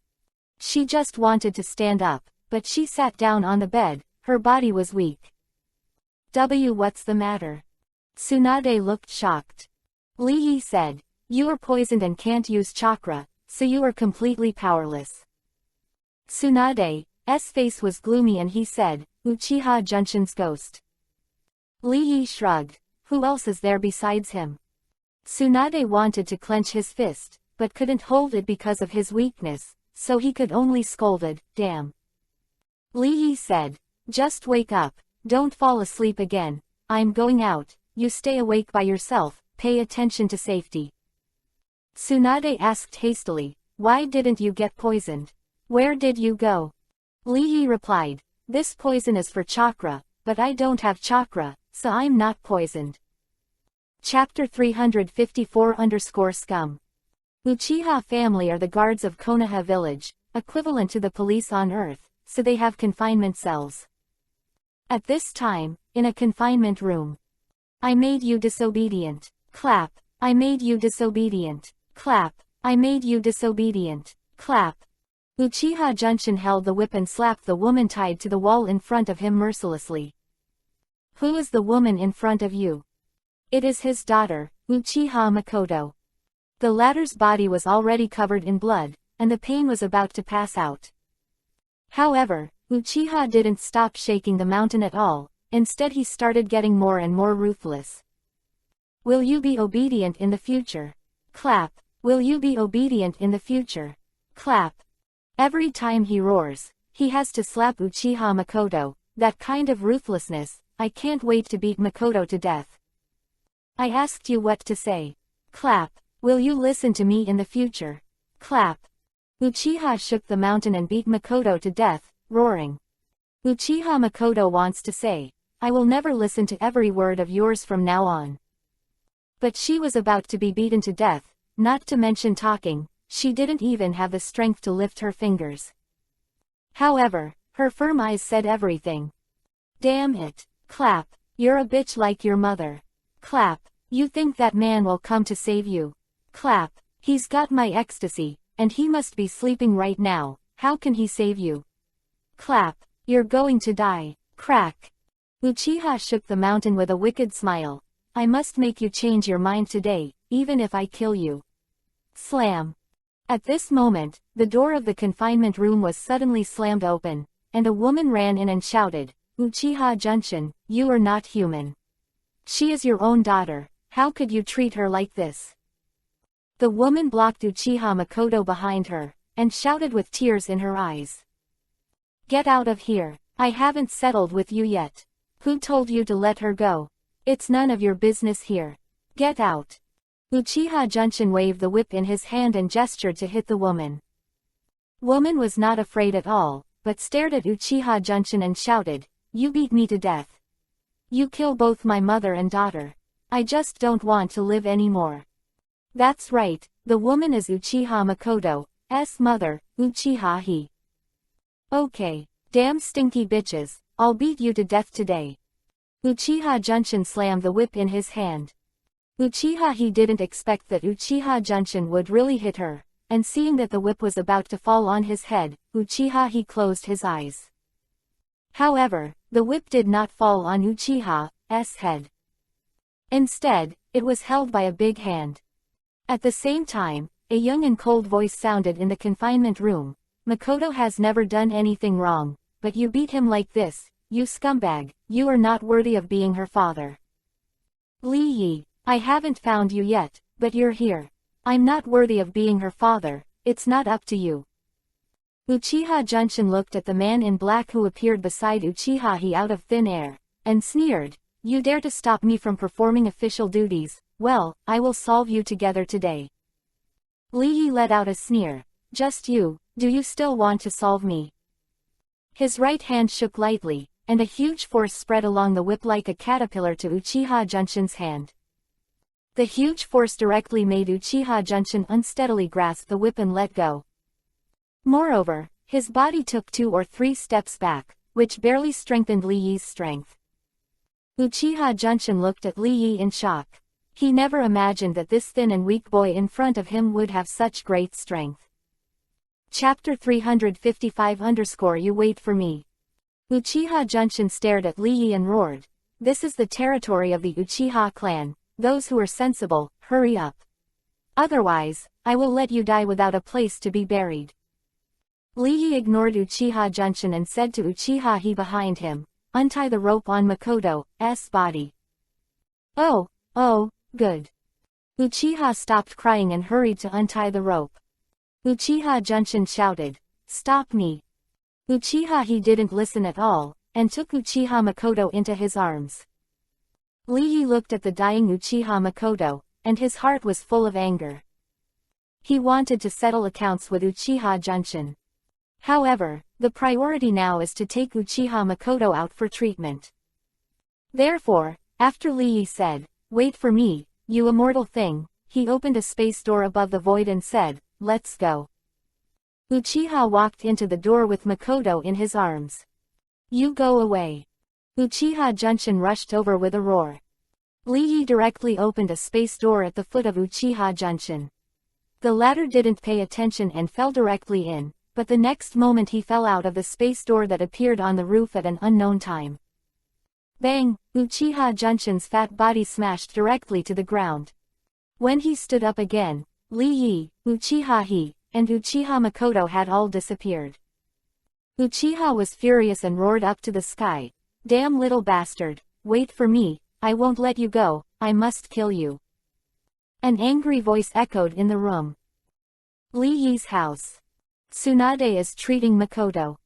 She just wanted to stand up, but she sat down on the bed, her body was weak. What's the matter?" Tsunade looked shocked. Lee Yi said, "You are poisoned and can't use chakra, so you are completely powerless." Tsunade's face was gloomy and he said, "Uchiha Junshin's ghost." Lee Yi shrugged. Who else is there besides him? Tsunade wanted to clench his fist, but couldn't hold it because of his weakness, so he could only scolded, "Damn." Lee Yi said, "Just wake up, don't fall asleep again, I'm going out, you stay awake by yourself, pay attention to safety." Tsunade asked hastily, "Why didn't you get poisoned? Where did you go?" Lee Yi replied, "This poison is for chakra, but I don't have chakra, so I'm not poisoned." Chapter 354_Scum. Uchiha family are the guards of Konoha village, equivalent to the police on Earth, so they have confinement cells. At this time, in a confinement room. "I made you disobedient. Clap. I made you disobedient. Clap. I made you disobedient. Clap." Uchiha Junshin held the whip and slapped the woman tied to the wall in front of him mercilessly. "Who is the woman in front of you?" "It is his daughter, Uchiha Makoto." The latter's body was already covered in blood, and the pain was about to pass out. However, Uchiha didn't stop shaking the mountain at all, instead he started getting more and more ruthless. "Will you be obedient in the future? Clap. Will you be obedient in the future? Clap." Every time he roars, he has to slap Uchiha Makoto. That kind of ruthlessness, I can't wait to beat Makoto to death. I asked you what to say. Clap. Will you listen to me in the future? Clap. Uchiha shook the mountain and beat Makoto to death, roaring. Uchiha Makoto wants to say, I will never listen to every word of yours from now on. But she was about to be beaten to death, not to mention talking, she didn't even have the strength to lift her fingers. However, her firm eyes said everything. Damn it. Clap. You're a bitch like your mother. Clap. You think that man will come to save you? Clap. He's got my ecstasy, and he must be sleeping right now, how can he save you? Clap. You're going to die. Crack. Uchiha shook the mountain with a wicked smile. I must make you change your mind today, even if I kill you. Slam. At this moment, the door of the confinement room was suddenly slammed open, and a woman ran in and shouted, Uchiha Junshin, you are not human. She is your own daughter, how could you treat her like this? The woman blocked Uchiha Makoto behind her, and shouted with tears in her eyes. Get out of here, I haven't settled with you yet. Who told you to let her go? It's none of your business here. Get out. Uchiha Junshin waved the whip in his hand and gestured to hit the woman. Woman was not afraid at all, but stared at Uchiha Junshin and shouted, you beat me to death. You kill both my mother and daughter. I just don't want to live anymore. That's right, the woman is Uchiha Makoto's mother, Uchiha Hi. Okay, damn stinky bitches, I'll beat you to death today. Uchiha Junshin slammed the whip in his hand. Uchiha Hi didn't expect that Uchiha Junshin would really hit her, and seeing that the whip was about to fall on his head, Uchiha Hi closed his eyes. However, the whip did not fall on Uchiha's head. Instead, it was held by a big hand. At the same time, a young and cold voice sounded in the confinement room. Makoto has never done anything wrong, but you beat him like this, you scumbag, you are not worthy of being her father. Lee Yi, I haven't found you yet, but you're here. I'm not worthy of being her father, it's not up to you. Uchiha Junshin looked at the man in black who appeared beside Uchiha Hi out of thin air, and sneered, you dare to stop me from performing official duties, well, I will solve you together today. Lee Yi let out a sneer, just you, do you still want to solve me? His right hand shook lightly, and a huge force spread along the whip like a caterpillar to Uchiha Junshin's hand. The huge force directly made Uchiha Junshin unsteadily grasp the whip and let go. Moreover, his body took 2 or 3 steps back, which barely strengthened Lee Yi's strength. Uchiha Junshin looked at Lee Yi in shock. He never imagined that this thin and weak boy in front of him would have such great strength. Chapter 355 You wait for me. Uchiha Junshin stared at Lee Yi and roared. This is the territory of the Uchiha clan, those who are sensible, hurry up. Otherwise, I will let you die without a place to be buried. Lee Yi ignored Uchiha Junshin and said to Uchiha Hi behind him, untie the rope on Makoto's body. Oh, good. Uchiha stopped crying and hurried to untie the rope. Uchiha Junshin shouted, stop me. Uchiha Hi didn't listen at all, and took Uchiha Makoto into his arms. Lee Yi looked at the dying Uchiha Makoto, and his heart was full of anger. He wanted to settle accounts with Uchiha Junshin. However, the priority now is to take Uchiha Makoto out for treatment. Therefore, after Lee Yi said, wait for me, you immortal thing, he opened a space door above the void and said, let's go. Uchiha walked into the door with Makoto in his arms. You go away. Uchiha Junshin rushed over with a roar. Lee Yi directly opened a space door at the foot of Uchiha Junshin. The latter didn't pay attention and fell directly in, but the next moment he fell out of the space door that appeared on the roof at an unknown time. Bang! Uchiha Junshin's fat body smashed directly to the ground. When he stood up again, Lee Yi, Uchiha Hi, and Uchiha Makoto had all disappeared. Uchiha was furious and roared up to the sky. Damn little bastard, wait for me, I won't let you go, I must kill you. An angry voice echoed in the room. Lee Yi's house. Tsunade is treating Makoto.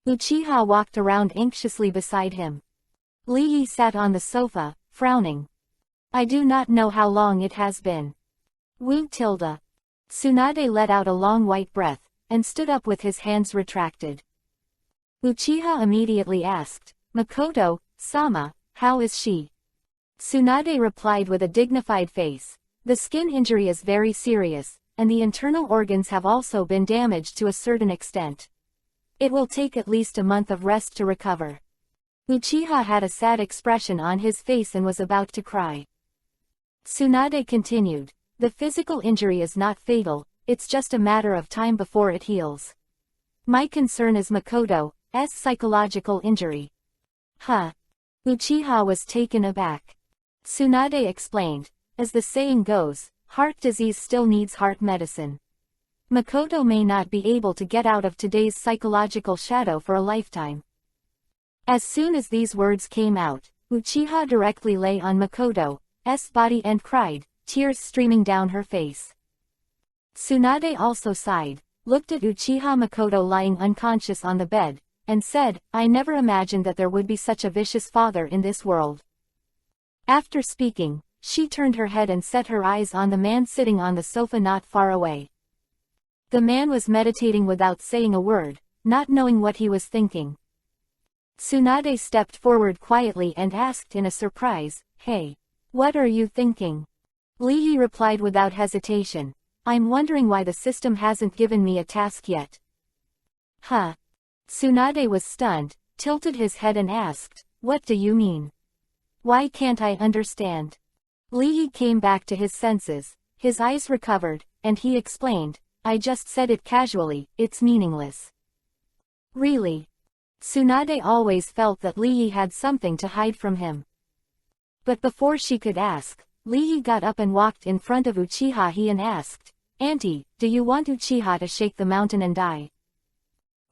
Uchiha walked around anxiously beside him. Li Yi sat on the sofa, frowning. I do not know how long it has been. Wu tilde. Tsunade let out a long white breath, and stood up with his hands retracted. Uchiha immediately asked, Makoto-sama, how is she? Tsunade replied with a dignified face. The skin injury is very serious, and the internal organs have also been damaged to a certain extent. It will take at least a month of rest to recover. Uchiha had a sad expression on his face and was about to cry. Tsunade continued, the physical injury is not fatal, it's just a matter of time before it heals. My concern is Makoto's psychological injury. Huh? Uchiha was taken aback. Tsunade explained, as the saying goes, heart disease still needs heart medicine. Makoto may not be able to get out of today's psychological shadow for a lifetime. As soon as these words came out, Uchiha directly lay on Makoto's body and cried, tears streaming down her face. Tsunade also sighed, looked at Uchiha Makoto lying unconscious on the bed, and said, I never imagined that there would be such a vicious father in this world. After speaking, she turned her head and set her eyes on the man sitting on the sofa not far away. The man was meditating without saying a word, not knowing what he was thinking. Tsunade stepped forward quietly and asked in a surprise, Hey, what are you thinking? Li Yi replied without hesitation, I'm wondering why the system hasn't given me a task yet. Huh? Tsunade was stunned, tilted his head and asked, What do you mean? Why can't I understand? Li Yi came back to his senses, his eyes recovered, and he explained, I just said it casually, it's meaningless. Really? Tsunade always felt that Li Yi had something to hide from him. But before she could ask, Li Yi got up and walked in front of Uchiha and asked, Auntie, do you want Uchiha to shake the mountain and die?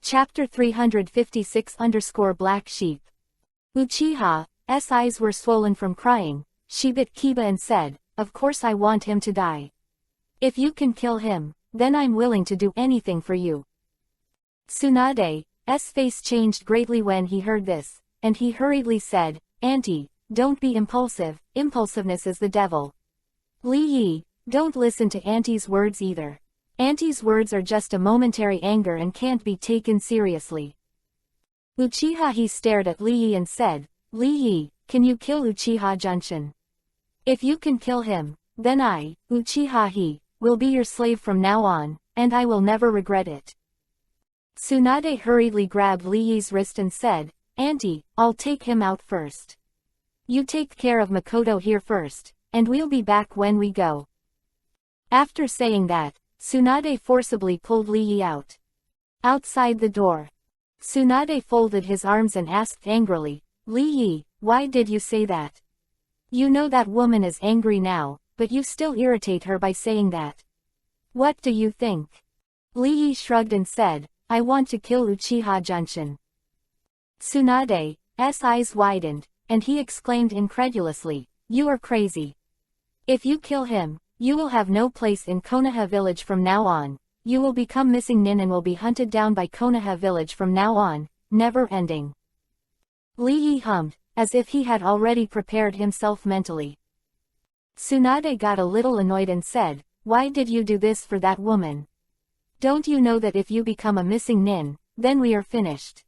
Chapter 356-Black Sheep. Uchiha's eyes were swollen from crying. She bit Kiba and said, Of course I want him to die. If you can kill him, then I'm willing to do anything for you. Tsunade's face changed greatly when he heard this, and he hurriedly said, Auntie, don't be impulsive, impulsiveness is the devil. Li Yi, don't listen to Auntie's words either. Auntie's words are just a momentary anger and can't be taken seriously. Uchiha stared at Li Yi and said, Li Yi, can you kill Uchiha Junshin? If you can kill him, then I, Uchiha will be your slave from now on, and I will never regret it. Tsunade hurriedly grabbed Li Yi's wrist and said, Auntie, I'll take him out first. You take care of Makoto here first, and we'll be back when we go. After saying that, Tsunade forcibly pulled Li Yi out. Outside the door, Tsunade folded his arms and asked angrily, Li Yi, why did you say that? You know that woman is angry now, but you still irritate her by saying that. What do you think? Li Yi shrugged and said, I want to kill Uchiha Junshin. Tsunade's eyes widened, and he exclaimed incredulously, You are crazy. If you kill him, you will have no place in Konoha village from now on. You will become missing nin and will be hunted down by Konoha village from now on, never ending. Li Yi hummed, as if he had already prepared himself mentally. Tsunade got a little annoyed and said, Why did you do this for that woman? Don't you know that if you become a missing nin, then we are finished?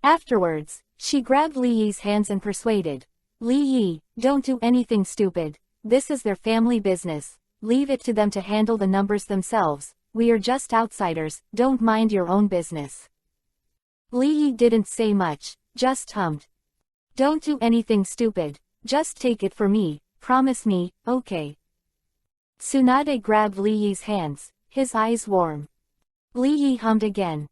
Afterwards, she grabbed Li Yi's hands and persuaded, Li Yi, don't do anything stupid, this is their family business, leave it to them to handle the numbers themselves, we are just outsiders, don't mind your own business. Li Yi didn't say much, just hummed. Don't do anything stupid, just take it for me, promise me, okay. Tsunade grabbed Li Yi's hands, his eyes warm. Li Yi hummed again.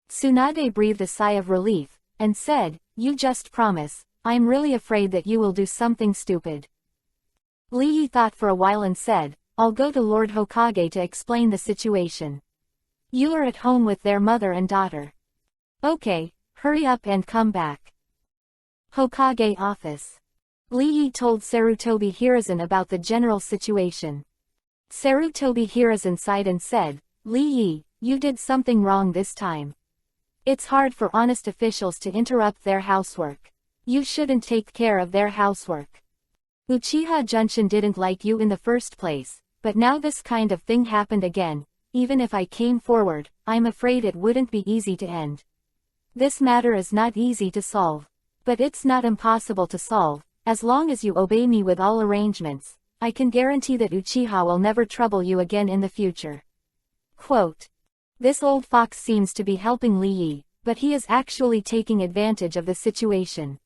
Tsunade breathed a sigh of relief, and said, You just promise, I'm really afraid that you will do something stupid. Li Yi thought for a while and said, I'll go to Lord Hokage to explain the situation. You are at home with their mother and daughter. Okay, hurry up and come back. Hokage office. Li Yi told Sarutobi Hiruzen about the general situation. Sarutobi Hiruzen sighed and said, Li Yi, you did something wrong this time. It's hard for honest officials to interrupt their housework. You shouldn't take care of their housework. Uchiha Junshin didn't like you in the first place, but now this kind of thing happened again. Even if I came forward, I'm afraid it wouldn't be easy to end. This matter is not easy to solve. But it's not impossible to solve, as long as you obey me with all arrangements. I can guarantee that Uchiha will never trouble you again in the future. Quote. This old fox seems to be helping Lee Yi, but he is actually taking advantage of the situation.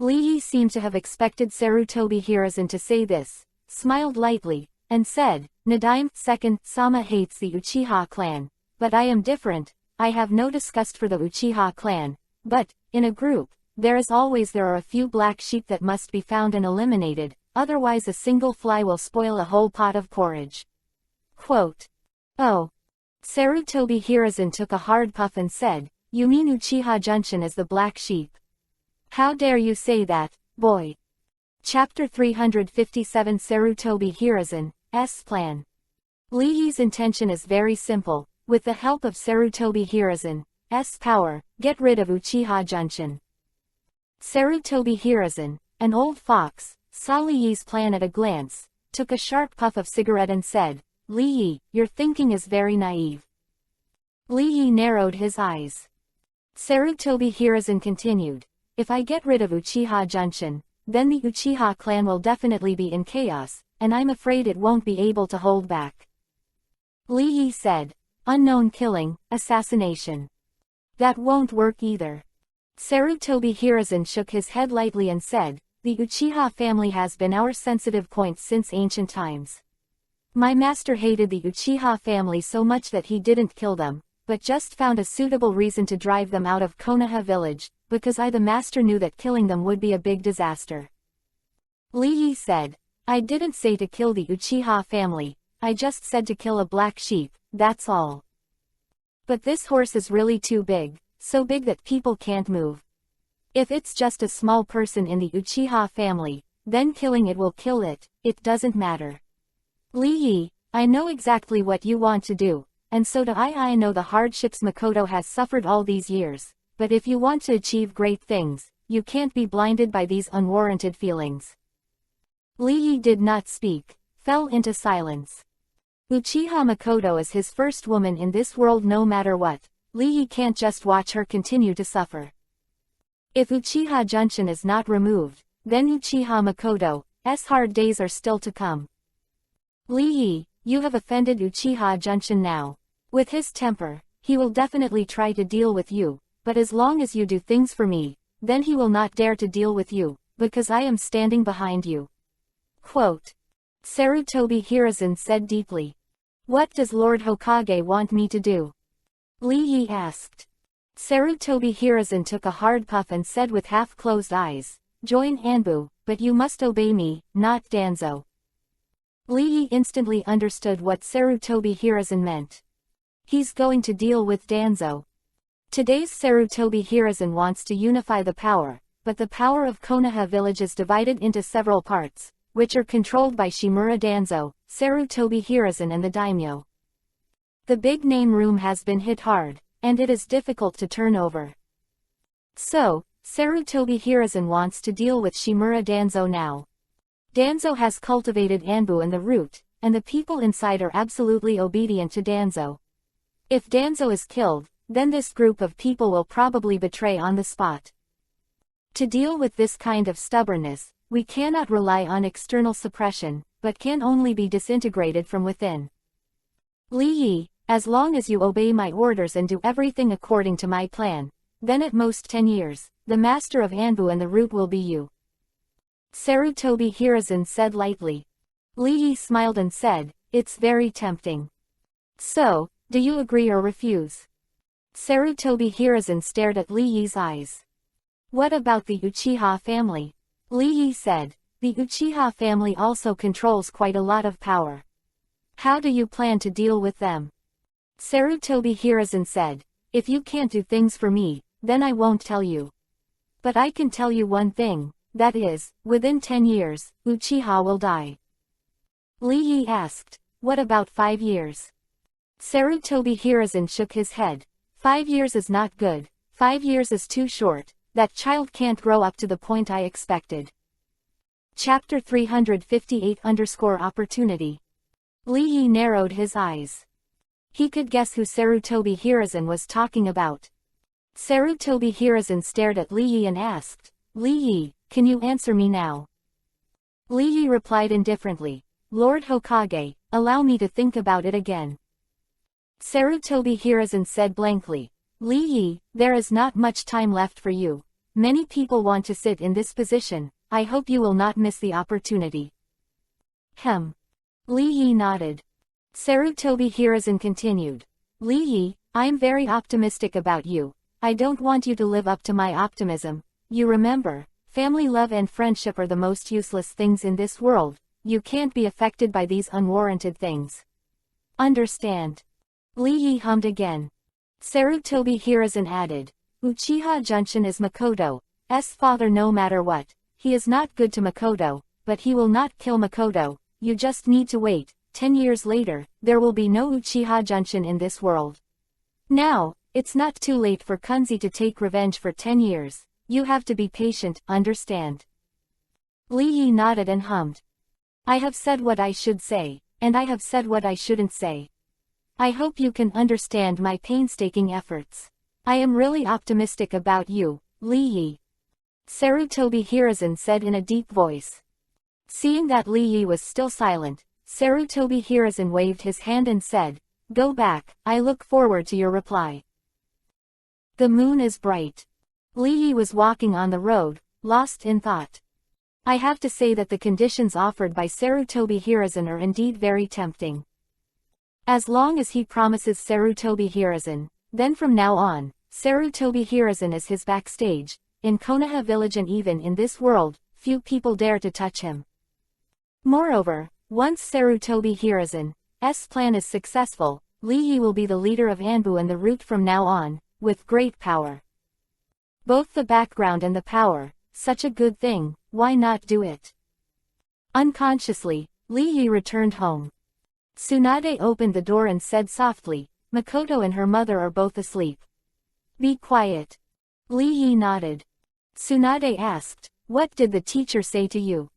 Lee Yi seemed to have expected Sarutobi Hiruzen to say this, smiled lightly, and said, Nadaime, second, Sama hates the Uchiha clan, but I am different. I have no disgust for the Uchiha clan, but, in a group, there are a few black sheep that must be found and eliminated, otherwise a single fly will spoil a whole pot of porridge. Quote. Oh. Sarutobi Hiruzen took a hard puff and said, You mean Uchiha Junshin is the black sheep? How dare you say that, boy? Chapter 357 Sarutobi Hiruzen's plan. Lee Yi's intention is very simple. With the help of Sarutobi Hiruzen's power, get rid of Uchiha Junshin. Sarutobi Hiruzen, an old fox, saw Lee Yi's plan at a glance, took a sharp puff of cigarette and said, Lee Yi, your thinking is very naive. Lee Yi narrowed his eyes. Sarutobi Hiruzen continued, If I get rid of Uchiha Junshin, then the Uchiha clan will definitely be in chaos, and I'm afraid it won't be able to hold back. Lee Yi said, Unknown killing, assassination. That won't work either. Sarutobi Hiruzen shook his head lightly and said, The Uchiha family has been our sensitive point since ancient times. My master hated the Uchiha family so much that he didn't kill them, but just found a suitable reason to drive them out of Konoha village, because the master knew that killing them would be a big disaster. Lee Yi said, I didn't say to kill the Uchiha family, I just said to kill a black sheep, that's all. But this horse is really too big, so big that people can't move. If it's just a small person in the Uchiha family, then killing it will kill it, it doesn't matter. Lee Yi, I know exactly what you want to do, and so do I. I know the hardships Makoto has suffered all these years, but if you want to achieve great things, you can't be blinded by these unwarranted feelings. Lee Yi did not speak, fell into silence. Uchiha Makoto is his first woman in this world no matter what. Lee Yi can't just watch her continue to suffer. If Uchiha Junshin is not removed, then Uchiha Makoto's hard days are still to come. Lee Yi, you have offended Uchiha Junshin now. With his temper, he will definitely try to deal with you, but as long as you do things for me, then he will not dare to deal with you, because I am standing behind you. Quote. Sarutobi Hiruzen said deeply. What does Lord Hokage want me to do? Lee Yi asked. Sarutobi Hiruzen took a hard puff and said with half-closed eyes, Join Anbu, but you must obey me, not Danzo. Lee Yi instantly understood what Sarutobi Hiruzen meant. He's going to deal with Danzo. Today's Sarutobi Hiruzen wants to unify the power, but the power of Konoha village is divided into several parts, which are controlled by Shimura Danzo, Sarutobi Hiruzen and the daimyo. The big name room has been hit hard, and it is difficult to turn over. So, Sarutobi Hiruzen wants to deal with Shimura Danzo now. Danzo has cultivated Anbu and the root, and the people inside are absolutely obedient to Danzo. If Danzo is killed, then this group of people will probably betray on the spot. To deal with this kind of stubbornness, we cannot rely on external suppression, but can only be disintegrated from within. Lee Yi, as long as you obey my orders and do everything according to my plan, then at most 10 years, the master of Anbu and the root will be you. Sarutobi Hiruzen said lightly. Lee Yi smiled and said, It's very tempting. So, do you agree or refuse? Sarutobi Hiruzen stared at Lee Yi's eyes. What about the Uchiha family? Lee Yi said, The Uchiha family also controls quite a lot of power. How do you plan to deal with them? Sarutobi Hiruzen said, If you can't do things for me, then I won't tell you. But I can tell you one thing, that is, within 10 years, Uchiha will die. Lee Yi asked, What about 5 years? Sarutobi Hiruzen shook his head. 5 years is not good, 5 years is too short, That child can't grow up to the point I expected. Chapter 358_Opportunity. Lee Yi narrowed his eyes. He could guess who Sarutobi Hiruzen was talking about. Sarutobi Hiruzen stared at Lee Yi and asked, Lee Yi, can you answer me now? Lee Yi replied indifferently, Lord Hokage, allow me to think about it again. Sarutobi Hiruzen said blankly, Lee Yi, there is not much time left for you. Many people want to sit in this position, I hope you will not miss the opportunity. Lee Yi nodded. Sarutobi Hiruzen continued, Lee Yi, I'm very optimistic about you. I don't want you to live up to my optimism. You remember, family love and friendship are the most useless things in this world. You can't be affected by these unwarranted things. Understand? Lee Yi hummed again. Sarutobi Hiruzen added, Uchiha Junshin is Makoto's father no matter what. He is not good to Makoto, but he will not kill Makoto. You just need to wait. 10 years later, there will be no Uchiha Junshin in this world. Now, it's not too late for Kunzi to take revenge for 10 years. You have to be patient, understand? Lee Yi nodded and hummed. I have said what I should say, and I have said what I shouldn't say. I hope you can understand my painstaking efforts. I am really optimistic about you, Lee Yi. Sarutobi Hiruzen said in a deep voice. Seeing that Lee Yi was still silent, Sarutobi Hiruzen waved his hand and said, Go back, I look forward to your reply. The moon is bright. Lee Yi was walking on the road, lost in thought. I have to say that the conditions offered by Sarutobi Hiruzen are indeed very tempting. As long as he promises Sarutobi Hiruzen, then from now on, Sarutobi Hiruzen is his backstage, in Konoha village and even in this world, few people dare to touch him. Moreover, once Sarutobi Hiruzen's plan is successful, Lee Yi will be the leader of Anbu and the root from now on, with great power. Both the background and the power, such a good thing, why not do it? Unconsciously, Lee Yi returned home. Tsunade opened the door and said softly, Makoto and her mother are both asleep. Be quiet. Lee Yi nodded. Tsunade asked, What did the teacher say to you?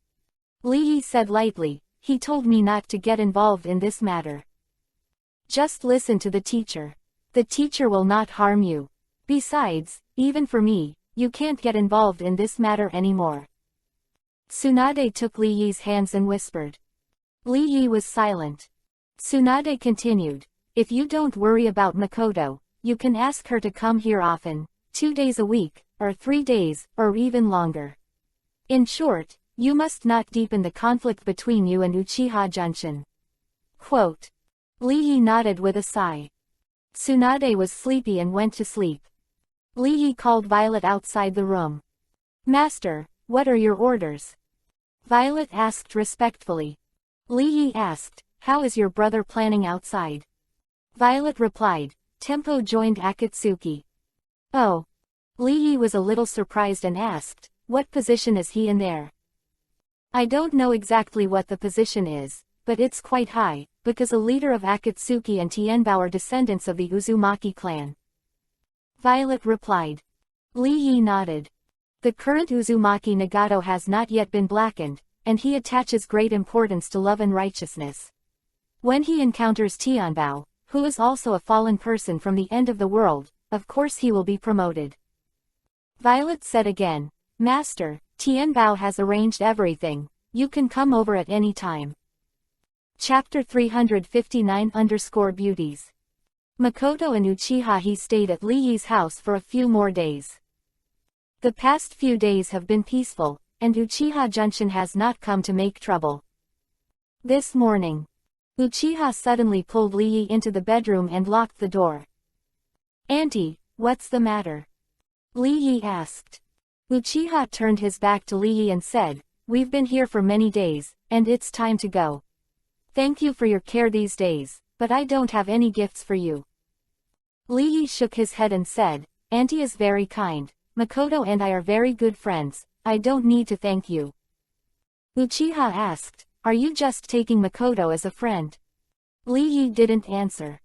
Lee Yi said lightly, He told me not to get involved in this matter. Just listen to the teacher. The teacher will not harm you. Besides, even for me, you can't get involved in this matter anymore. Tsunade took Lee Yi's hands and whispered. Lee Yi was silent. Tsunade continued, If you don't worry about Makoto, you can ask her to come here often, 2 days a week, or 3 days, or even longer. In short, you must not deepen the conflict between you and Uchiha Junshin. Quote. Lee Yi nodded with a sigh. Tsunade was sleepy and went to sleep. Lee Yi called Violet outside the room. Master, what are your orders? Violet asked respectfully. Lee Yi asked, How is your brother planning outside? Violet replied, Tempo joined Akatsuki. Oh. Lee Yi was a little surprised and asked, What position is he in there? I don't know exactly what the position is, but it's quite high, because a leader of Akatsuki and Tienbao are descendants of the Uzumaki clan. Violet replied. Lee Yi nodded. The current Uzumaki Nagato has not yet been blackened, and he attaches great importance to love and righteousness. When he encounters Tienbao, who is also a fallen person from the end of the world, of course he will be promoted. Violet said again, Master, Tienbao has arranged everything, you can come over at any time. Chapter 359_Beauties. Makoto and Uchiha stayed at Lee Yi's house for a few more days. The past few days have been peaceful, and Uchiha Junshin has not come to make trouble. This morning, Uchiha suddenly pulled Lee Yi into the bedroom and locked the door. Auntie, what's the matter? Lee Yi asked. Uchiha turned his back to Lee Yi and said, We've been here for many days, and it's time to go. Thank you for your care these days, but I don't have any gifts for you. Lee Yi shook his head and said, Auntie is very kind. Makoto and I are very good friends, I don't need to thank you. Uchiha asked, Are you just taking Makoto as a friend? Lee Yi didn't answer.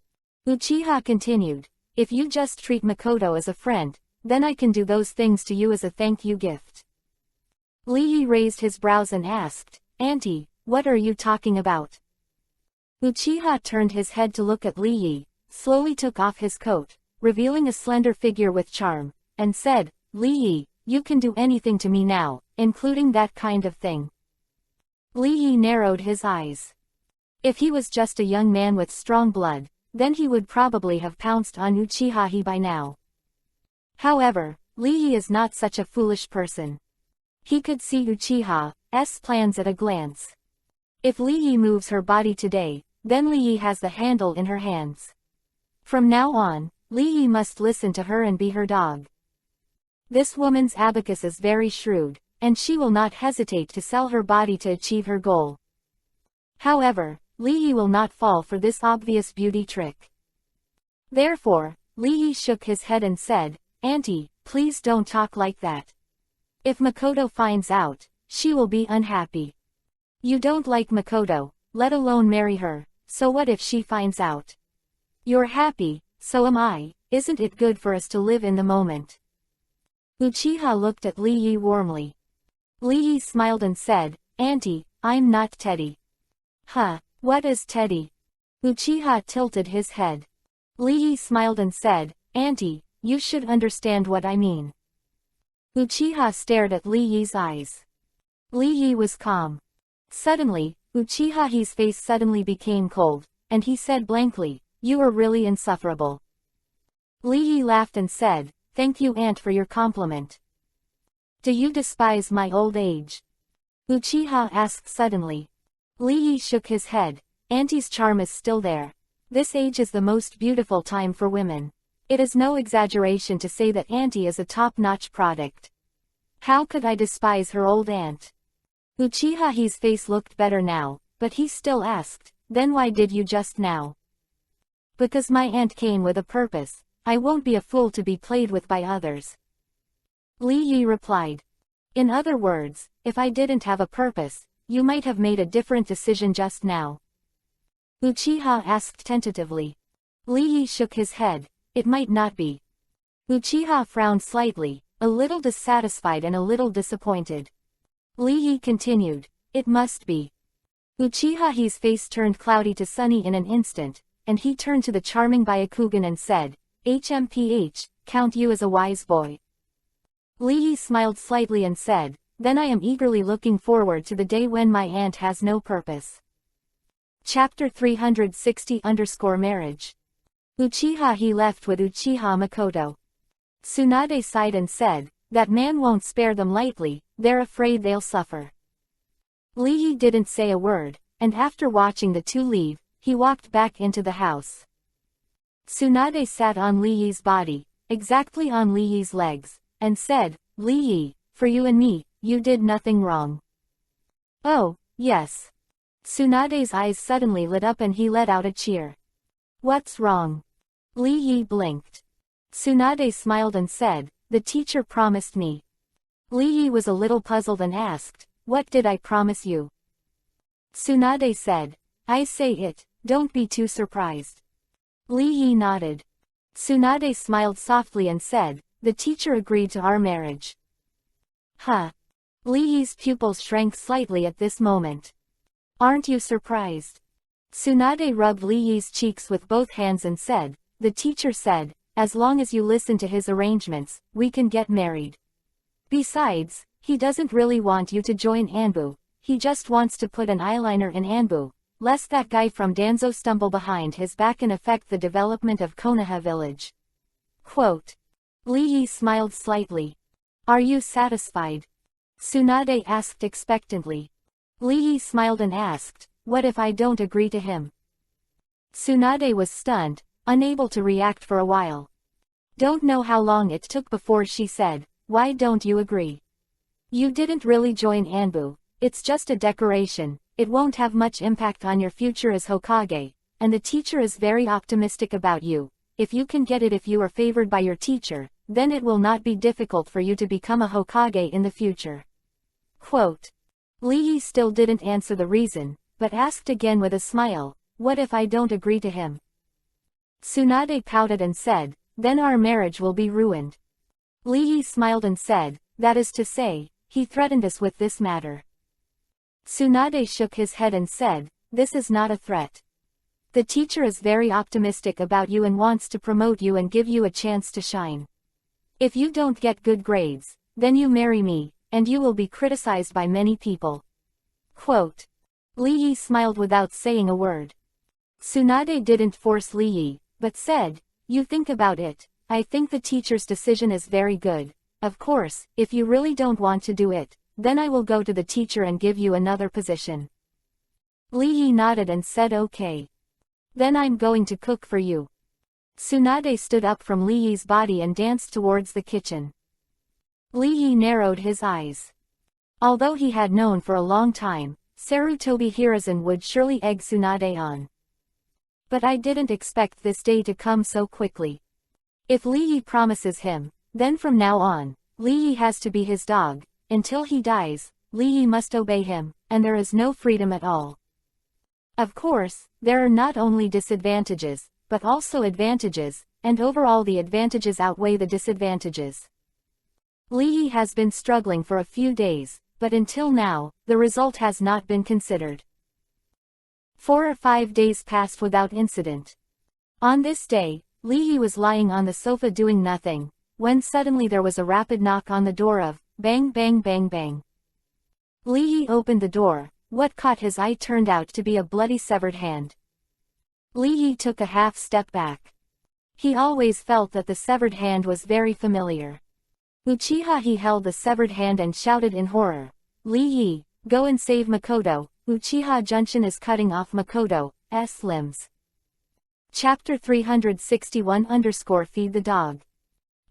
Uchiha continued, If you just treat Makoto as a friend, then I can do those things to you as a thank you gift. Li Yi raised his brows and asked, Auntie, what are you talking about? Uchiha turned his head to look at Li Yi, slowly took off his coat, revealing a slender figure with charm, and said, Li Yi, you can do anything to me now, including that kind of thing. Li Yi narrowed his eyes. If he was just a young man with strong blood, then he would probably have pounced on Uchiha by now. However, Li Yi is not such a foolish person. He could see Uchiha's plans at a glance. If Li Yi moves her body today, then Li Yi has the handle in her hands. From now on, Li Yi must listen to her and be her dog. This woman's abacus is very shrewd, and she will not hesitate to sell her body to achieve her goal. However, Li Yi will not fall for this obvious beauty trick. Therefore, Li Yi shook his head and said, Auntie, please don't talk like that. If Makoto finds out, she will be unhappy. You don't like Makoto, let alone marry her, so what if she finds out? You're happy, so am I, isn't it good for us to live in the moment? Uchiha looked at Li Yi warmly. Li Yi smiled and said, Auntie, I'm not Teddy. Huh, what is Teddy? Uchiha tilted his head. Li Yi smiled and said, Auntie, you should understand what I mean. Uchiha stared at Li Yi's eyes. Li Yi was calm. Suddenly, Uchiha's face suddenly became cold, and he said blankly, You are really insufferable. Li Yi laughed and said, Thank you aunt for your compliment. Do you despise my old age? Uchiha asked suddenly. Li Yi shook his head. Auntie's charm is still there. This age is the most beautiful time for women. It is no exaggeration to say that Auntie is a top-notch product. How could I despise her old aunt? Uchiha's face looked better now, but he still asked, Then why did you just now? Because my aunt came with a purpose. I won't be a fool to be played with by others. Li Yi replied. In other words, if I didn't have a purpose, you might have made a different decision just now. Uchiha asked tentatively. Li Yi shook his head. It might not be. Uchiha frowned slightly, a little dissatisfied and a little disappointed. Li Yi continued. It must be. Uchiha's face turned cloudy to sunny in an instant, and he turned to the charming Byakugan and said, HMPH, count you as a wise boy. Li Yi smiled slightly and said, Then I am eagerly looking forward to the day when my aunt has no purpose. Chapter 360-Marriage. Uchiha left with Uchiha Makoto. Tsunade sighed and said, That man won't spare them lightly, they're afraid they'll suffer. Li Yi didn't say a word, and after watching the two leave, he walked back into the house. Tsunade sat on Li Yi's body, exactly on Li Yi's legs, and said, Li Yi, for you and me, you did nothing wrong. Oh, yes. Tsunade's eyes suddenly lit up and he let out a cheer. What's wrong? Li Yi blinked. Tsunade smiled and said, The teacher promised me. Li Yi was a little puzzled and asked, What did I promise you? Tsunade said, I say it, don't be too surprised. Li Yi nodded. Tsunade smiled softly and said, The teacher agreed to our marriage. Huh. Li Yi's pupils shrank slightly at this moment. Aren't you surprised? Tsunade rubbed Li Yi's cheeks with both hands and said, The teacher said, as long as you listen to his arrangements, we can get married. Besides, he doesn't really want you to join Anbu, he just wants to put an eyeliner in Anbu, lest that guy from Danzo stumble behind his back and affect the development of Konoha village. Quote. Li Yi smiled slightly. Are you satisfied? Tsunade asked expectantly. Li Yi smiled and asked, What if I don't agree to him? Tsunade was stunned, unable to react for a while. Don't know how long it took before she said, Why don't you agree? You didn't really join Anbu, it's just a decoration, it won't have much impact on your future as Hokage, and the teacher is very optimistic about you. If you can get it if you are favored by your teacher, then it will not be difficult for you to become a Hokage in the future. Quote. Li Yi still didn't answer the reason, but asked again with a smile, What if I don't agree to him? Tsunade pouted and said, Then our marriage will be ruined. Li Yi smiled and said, that is to say, he threatened us with this matter. Tsunade shook his head and said, this is not a threat. The teacher is very optimistic about you and wants to promote you and give you a chance to shine. If you don't get good grades, then you marry me, and you will be criticized by many people. Quote. Li Yi smiled without saying a word. Tsunade didn't force Li Yi, but said, you think about it, I think the teacher's decision is very good. Of course, if you really don't want to do it, then I will go to the teacher and give you another position. Li Yi nodded and said okay. Then I'm going to cook for you. Tsunade stood up from Li Yi's body and danced towards the kitchen. Li Yi narrowed his eyes. Although he had known for a long time, Sarutobi Hiruzen would surely egg Tsunade on. But I didn't expect this day to come so quickly. If Li Yi promises him, then from now on, Li Yi has to be his dog. Until he dies, Li Yi must obey him, and there is no freedom at all. Of course, there are not only disadvantages, but also advantages, and overall the advantages outweigh the disadvantages. Li Yi has been struggling for a few days, but until now, the result has not been considered. 4 or 5 days passed without incident. On this day, Li Yi was lying on the sofa doing nothing, when suddenly there was a rapid knock on the door of, bang bang bang bang. Li Yi opened the door. What caught his eye turned out to be a bloody severed hand. Li Yi took a half step back. He always felt that the severed hand was very familiar. Uchiha he held the severed hand and shouted in horror, Li Yi, go and save Makoto. Uchiha Junshin is cutting off Makoto's limbs. Chapter 341-Feed the Dog.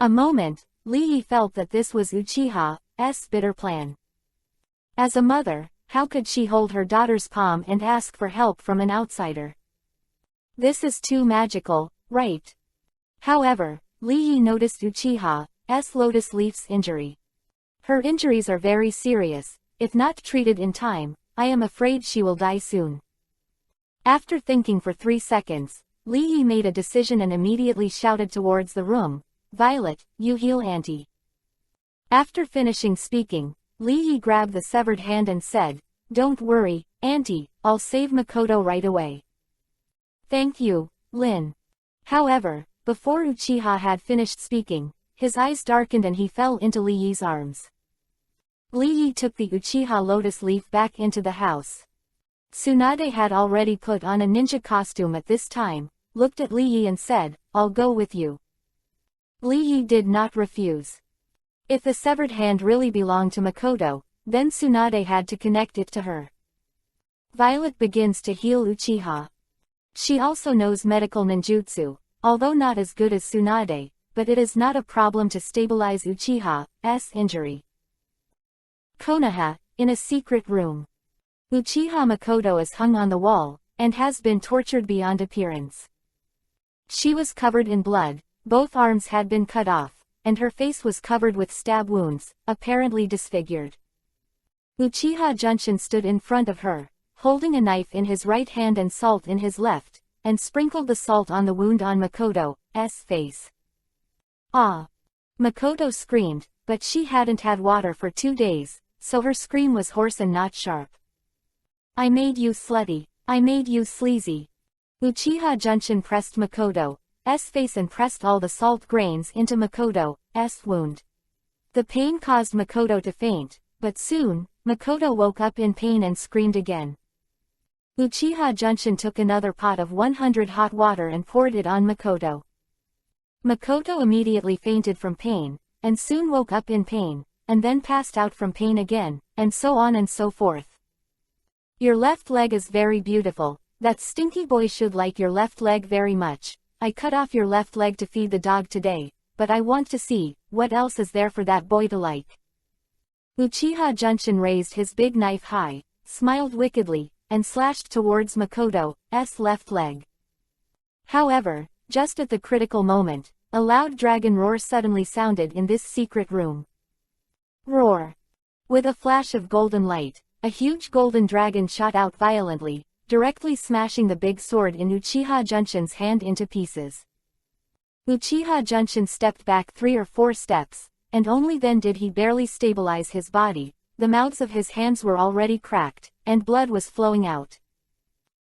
A moment, Li Yi felt that this was Uchiha's bitter plan. As a mother, how could she hold her daughter's palm and ask for help from an outsider? This is too magical, right? However, Li Yi noticed Uchiha's Lotus Leaf's injury. Her injuries are very serious. If not treated in time, I am afraid she will die soon. After thinking for 3 seconds, Li Yi made a decision and immediately shouted towards the room, Violet, you heal Auntie. After finishing speaking, Li Yi grabbed the severed hand and said, don't worry, Auntie, I'll save Makoto right away. Thank you, Lin. However, before Uchiha had finished speaking, his eyes darkened and he fell into Li Yi's arms. Li Yi took the Uchiha Lotus Leaf back into the house. Tsunade had already put on a ninja costume at this time, looked at Li Yi and said, I'll go with you. Li Yi did not refuse. If the severed hand really belonged to Makoto, then Tsunade had to connect it to her. Violet begins to heal Uchiha. She also knows medical ninjutsu, although not as good as Tsunade, but it is not a problem to stabilize Uchiha's injury. Konoha, in a secret room. Uchiha Makoto is hung on the wall, and has been tortured beyond appearance. She was covered in blood, both arms had been cut off, and her face was covered with stab wounds, apparently disfigured. Uchiha Junshin stood in front of her, holding a knife in his right hand and salt in his left, and sprinkled the salt on the wound on Makoto's face. Ah! Makoto screamed, but she hadn't had water for 2 days, so her scream was hoarse and not sharp. I made you slutty, I made you sleazy. Uchiha Junshin pressed Makoto's face and pressed all the salt grains into Makoto's wound. The pain caused Makoto to faint, but soon, Makoto woke up in pain and screamed again. Uchiha Junshin took another pot of 100 hot water and poured it on Makoto. Makoto immediately fainted from pain, and soon woke up in pain, and then passed out from pain again, and so on and so forth. Your left leg is very beautiful, that stinky boy should like your left leg very much. I cut off your left leg to feed the dog today, but I want to see, what else is there for that boy to like. Uchiha Junshin raised his big knife high, smiled wickedly, and slashed towards Makoto's left leg. However, just at the critical moment, a loud dragon roar suddenly sounded in this secret room. Roar! With a flash of golden light, a huge golden dragon shot out violently, directly smashing the big sword in Uchiha Junshin's hand into pieces. Uchiha Junshin stepped back 3 or 4 steps, and only then did he barely stabilize his body. The mouths of his hands were already cracked, and blood was flowing out.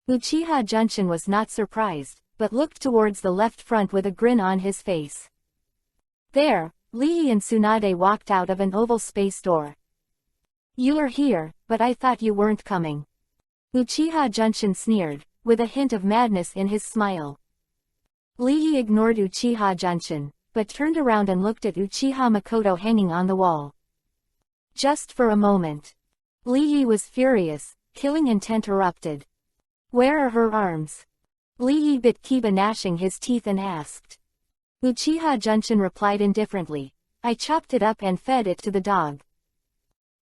Uchiha Junshin was not surprised, but looked towards the left front with a grin on his face. There, Lee and Tsunade walked out of an oval space door. "You are here, but I thought you weren't coming." Uchiha Junshin sneered, with a hint of madness in his smile. Lee ignored Uchiha Junshin, but turned around and looked at Uchiha Makoto hanging on the wall. Just for a moment. Lee was furious, killing intent erupted. "Where are her arms?" Lee bit Kiba, gnashing his teeth, and asked. Uchiha Junshin replied indifferently, "I chopped it up and fed it to the dog."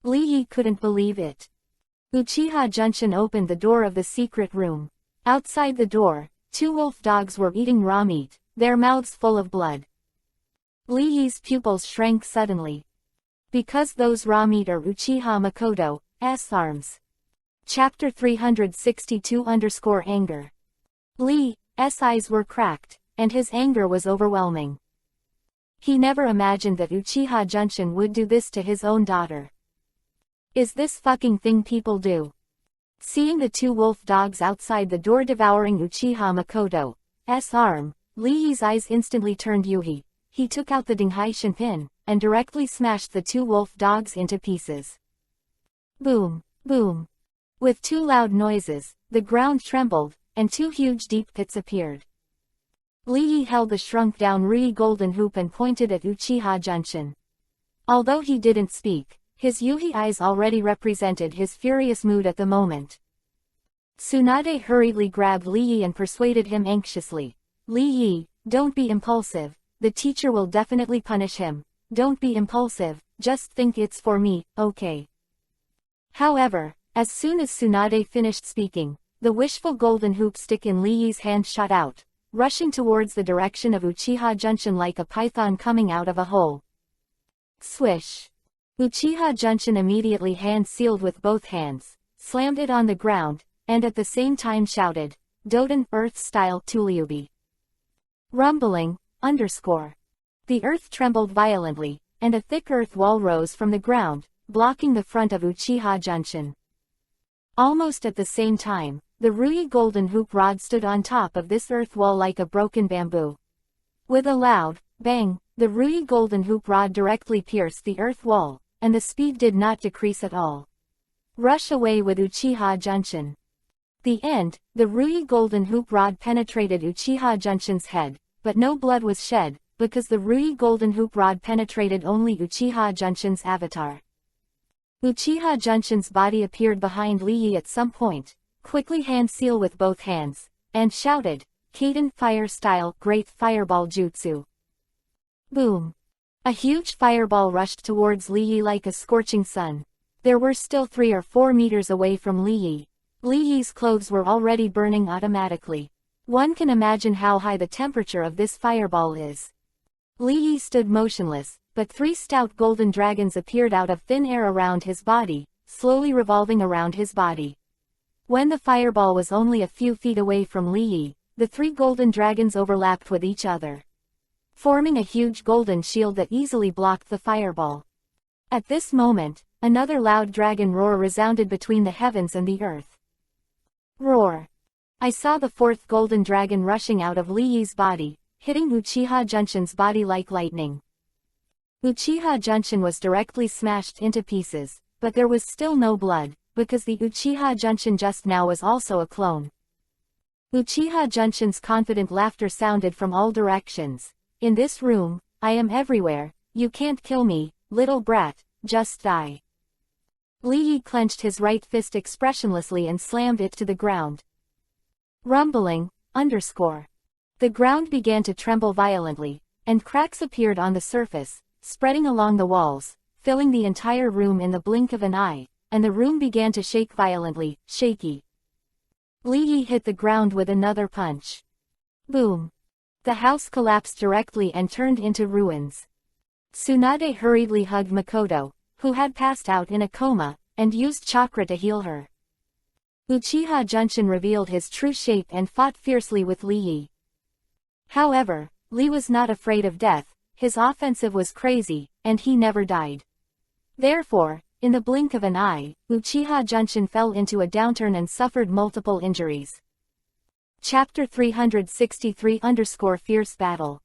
Lee couldn't believe it. Uchiha Junshin opened the door of the secret room. Outside the door, 2 wolf dogs were eating raw meat, their mouths full of blood. Lee's pupils shrank suddenly. Because those raw meat are Uchiha Makoto's arms. Chapter 362-Anger. Lee's eyes were cracked, and his anger was overwhelming. He never imagined that Uchiha Junshin would do this to his own daughter. Is this fucking thing people do? Seeing the 2 wolf dogs outside the door devouring Uchiha Makoto's arm, Lee's eyes instantly turned Yuhi. He took out the Dinghaishin pin, and directly smashed the 2 wolf dogs into pieces. Boom, boom. With 2 loud noises, the ground trembled, and 2 huge deep pits appeared. Lee held the shrunk-down Rui golden hoop and pointed at Uchiha Junshin. Although he didn't speak, his Yuhi eyes already represented his furious mood at the moment. Tsunade hurriedly grabbed Lee and persuaded him anxiously. "Lee, don't be impulsive, the teacher will definitely punish him. Don't be impulsive, just think it's for me, okay?" However, as soon as Tsunade finished speaking, the wishful golden hoop stick in Lee's hand shot out, rushing towards the direction of Uchiha Junshin like a python coming out of a hole. Swish! Uchiha Junshin immediately hand-sealed with both hands, slammed it on the ground, and at the same time shouted, "Doden Earth-style Tuliubi." Rumbling, _. The earth trembled violently, and a thick earth wall rose from the ground, blocking the front of Uchiha Junshin. Almost at the same time, the Rui golden hoop rod stood on top of this earth wall like a broken bamboo. With a loud bang, the Rui golden hoop rod directly pierced the earth wall, and the speed did not decrease at all. Rush away with Uchiha Junshin. The end, the Rui golden hoop rod penetrated Uchiha Junshin's head, but no blood was shed, because the Rui golden hoop rod penetrated only Uchiha Junshin's avatar. Uchiha Junshin's body appeared behind Lee at some point, quickly hand-seal with both hands, and shouted, "Kaden Fire-style Great Fireball Jutsu." Boom! A huge fireball rushed towards Lee like a scorching sun. There were still 3 or 4 meters away from Lee. Lee's clothes were already burning automatically. One can imagine how high the temperature of this fireball is. Lee stood motionless, but 3 stout golden dragons appeared out of thin air around his body, slowly revolving around his body. When the fireball was only a few feet away from Lee, the 3 golden dragons overlapped with each other, forming a huge golden shield that easily blocked the fireball. At this moment, another loud dragon roar resounded between the heavens and the earth. Roar! I saw the 4th golden dragon rushing out of Lee's body, hitting Uchiha Junshin's body like lightning. Uchiha Junshin was directly smashed into pieces, but there was still no blood, because the Uchiha Junshin just now was also a clone. Uchiha Junshin's confident laughter sounded from all directions. "In this room, I am everywhere, you can't kill me, little brat, just die." Lee clenched his right fist expressionlessly and slammed it to the ground. Rumbling, _. The ground began to tremble violently, and cracks appeared on the surface, spreading along the walls, filling the entire room in the blink of an eye, and the room began to shake violently, shaky. Lee hit the ground with another punch. Boom! The house collapsed directly and turned into ruins. Tsunade hurriedly hugged Makoto, who had passed out in a coma, and used chakra to heal her. Uchiha Junshin revealed his true shape and fought fiercely with Lee. However, Lee was not afraid of death. his offensive was crazy, and he never died. Therefore, in the blink of an eye, Uchiha Junshin fell into a downturn and suffered multiple injuries. Chapter 363-Fierce Battle.